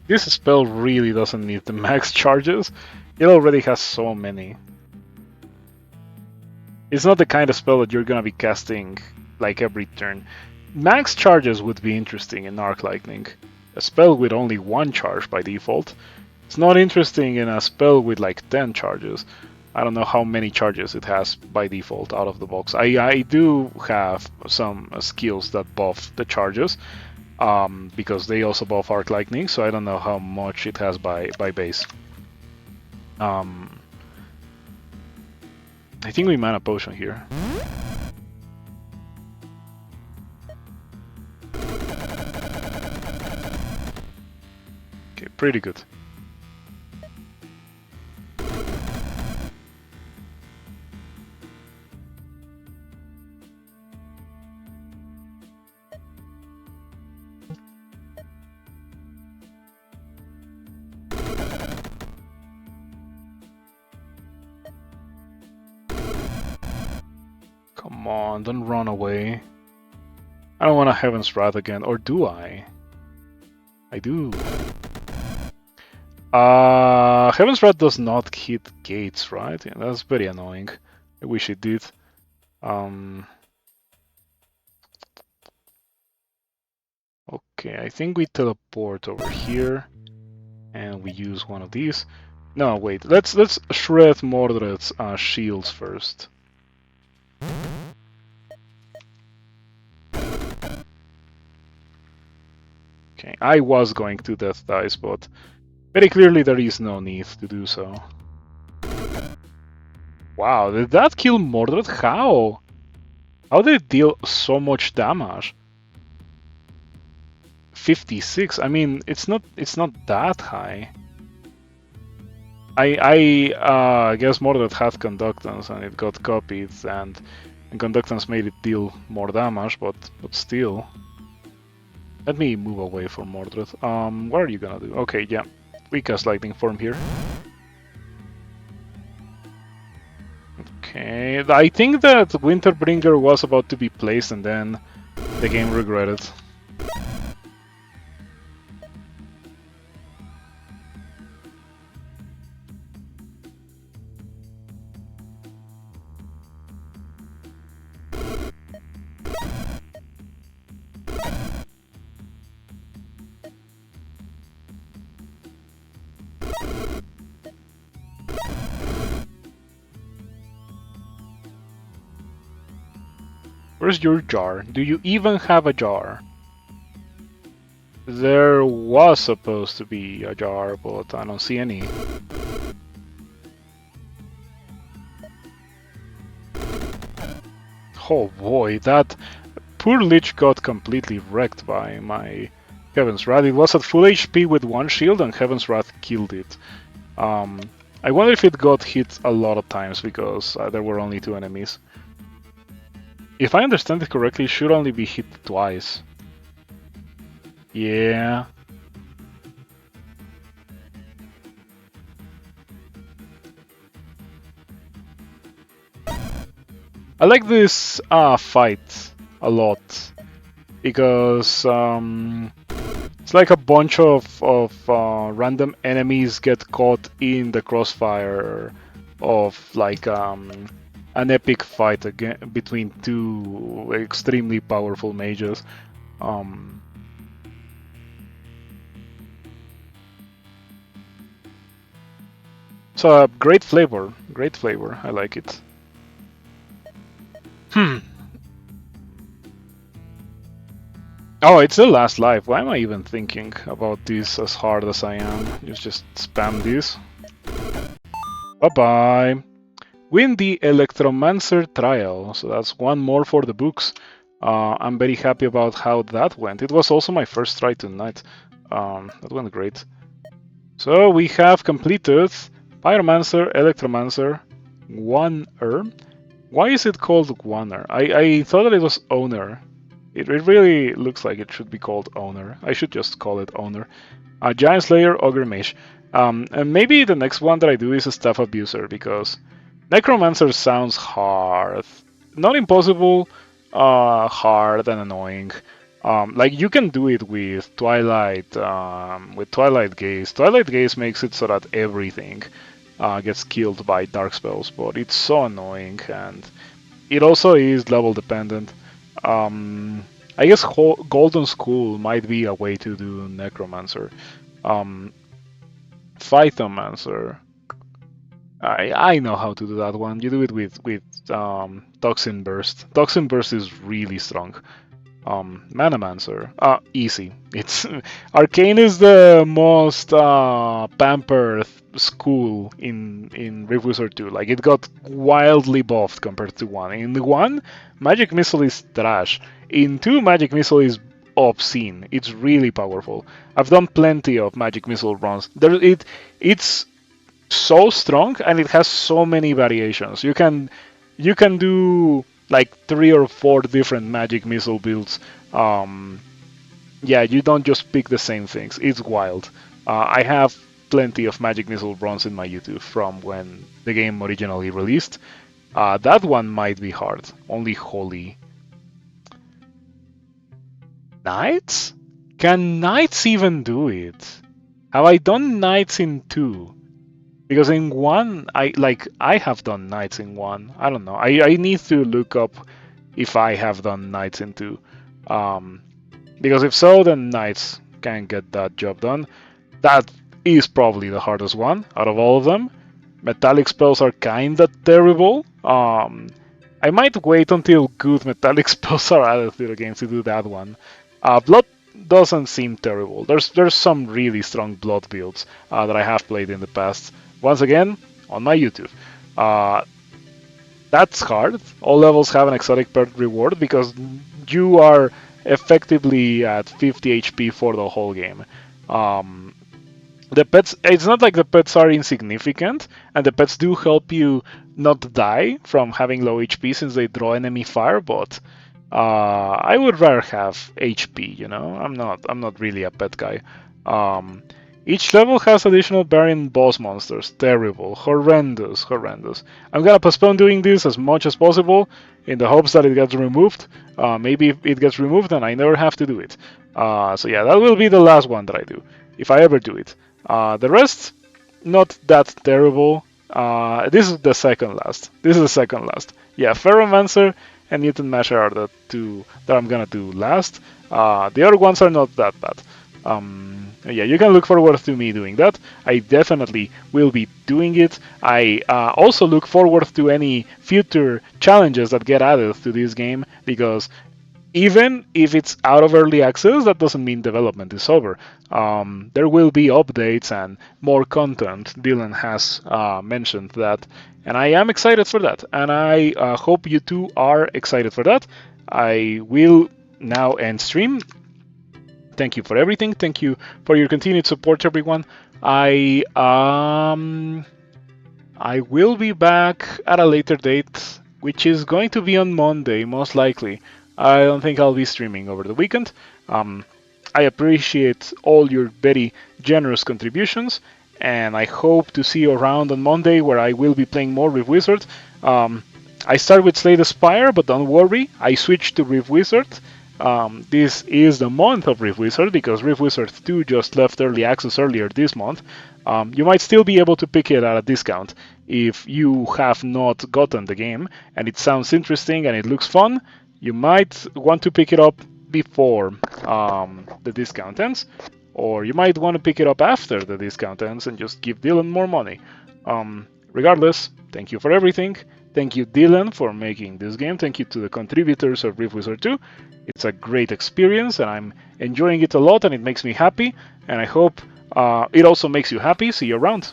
This spell really doesn't need the max charges. It already has so many. It's not the kind of spell that you're gonna be casting like every turn. Max charges would be interesting in Arc Lightning. A spell with only one charge by default. It's not interesting in a spell with like 10 charges. I don't know how many charges it has by default out of the box. I do have some skills that buff the charges, because they also buff Arc Lightning, so I don't know how much it has by base. I think we mana potion here. Okay, pretty good. Come on, don't run away. I don't want a Heaven's Wrath again, or do I? I do. Heaven's Wrath does not hit gates, right? Yeah, that's very annoying. I wish it did. Okay, I think we teleport over here, and we use one of these. No, wait. Let's shred Mordred's shields first. Okay, I was going to Death Dice, but very clearly there is no need to do so. Wow, did that kill Mordred? How? How did it deal so much damage? 56. I mean, it's not that high. I guess Mordred had conductance and it got copied, and conductance made it deal more damage, but still. Let me move away from Mordred. What are you gonna do? Okay, yeah, we cast Lightning Form here. Okay, I think that Winterbringer was about to be placed and then the game regretted. Where's your jar? Do you even have a jar? There was supposed to be a jar, but I don't see any. Oh boy, that poor Lich got completely wrecked by my Heaven's Wrath. It was at full HP with one shield and Heaven's Wrath killed it. I wonder if it got hit a lot of times because there were only two enemies. If I understand it correctly, it should only be hit twice. Yeah. I like this fight a lot because it's like a bunch of random enemies get caught in the crossfire of like an epic fight again between two extremely powerful mages. Um, so great flavor, great flavor. I like it. Hmm. Oh, it's the last life. Why am I even thinking about this as hard as I am? Just spam this. Bye bye. Win the Electromancer trial. So that's one more for the books. I'm very happy about how that went. It was also my first try tonight. That went great. So we have completed Pyromancer, Electromancer, Oner. Why is it called Oner? I thought that it was Owner. It really looks like it should be called Owner. I should just call it Owner. Giant Slayer, Ogre Mage. And maybe the next one that I do is a Staff Abuser because Necromancer sounds hard. Not impossible, hard and annoying. Like you can do it with Twilight Gaze. Twilight Gaze makes it so that everything gets killed by dark spells, but it's so annoying and it also is level dependent. I guess Golden School might be a way to do Necromancer. Um, Phytomancer. I know how to do that one. You do it with Toxin Burst. Toxin Burst is really strong. Manamancer. Easy. It's Arcane is the most pampered school in Rift Wizard 2. Like it got wildly buffed compared to 1. In 1, Magic Missile is trash. In 2, Magic Missile is obscene. It's really powerful. I've done plenty of Magic Missile runs. It's so strong and it has so many variations. You can do like 3 or 4 different magic missile builds. Yeah, you don't just pick the same things. It's wild. I have plenty of magic missile runs in my YouTube from when the game originally released. That one might be hard. Only holy knights? Can knights even do it? Have I done knights in 2? Because in 1, I have done knights in 1. I don't know. I need to look up if I have done knights in 2. Um, because if so, then knights can get that job done. That is probably the hardest one out of all of them. Metallic spells are kinda terrible. I might wait until good metallic spells are added to the game to do that one. Blood doesn't seem terrible. There's some really strong blood builds that I have played in the past. Once again, on my YouTube. Uh, that's hard. All levels have an exotic pet reward because you are effectively at 50 HP for the whole game. Um, the pets, it's not like the pets are insignificant, and the pets do help you not die from having low HP since they draw enemy fire, but I would rather have HP, you know? I'm not really a pet guy. Each level has additional variant boss monsters. Terrible. Horrendous. Horrendous. I'm gonna postpone doing this as much as possible in the hopes that it gets removed. Maybe if it gets removed and I never have to do it. So yeah, that will be the last one that I do, if I ever do it. The rest, not that terrible. This is the second last. This is the second last. Yeah, Ferromancer and Mutant Masher are the 2 that I'm gonna do last. The other ones are not that bad. Yeah, you can look forward to me doing that. I definitely will be doing it. I also look forward to any future challenges that get added to this game because even if it's out of early access, that doesn't mean development is over. There will be updates and more content. Dylan has mentioned that, and I am excited for that. And I hope you too are excited for that. I will now end stream. Thank you for everything. Thank you for your continued support, everyone. I will be back at a later date which is going to be on Monday, most likely. I don't think I'll be streaming over the weekend. Um, I appreciate all your very generous contributions, and I hope to see you around on Monday, where I will be playing more Rift Wizard. Um, I start with Slay the Spire, but don't worry, I switched to Rift Wizard. This is the month of Rift Wizard because Rift Wizard 2 just left early access earlier this month. You might still be able to pick it at a discount if you have not gotten the game and it sounds interesting and it looks fun. You might want to pick it up before the discount ends, or you might want to pick it up after the discount ends and just give Dylan more money. Regardless, thank you for everything. Thank you, Dylan, for making this game. Thank you to the contributors of Rift Wizard 2. It's a great experience, and I'm enjoying it a lot, and it makes me happy. And I hope it also makes you happy. See you around.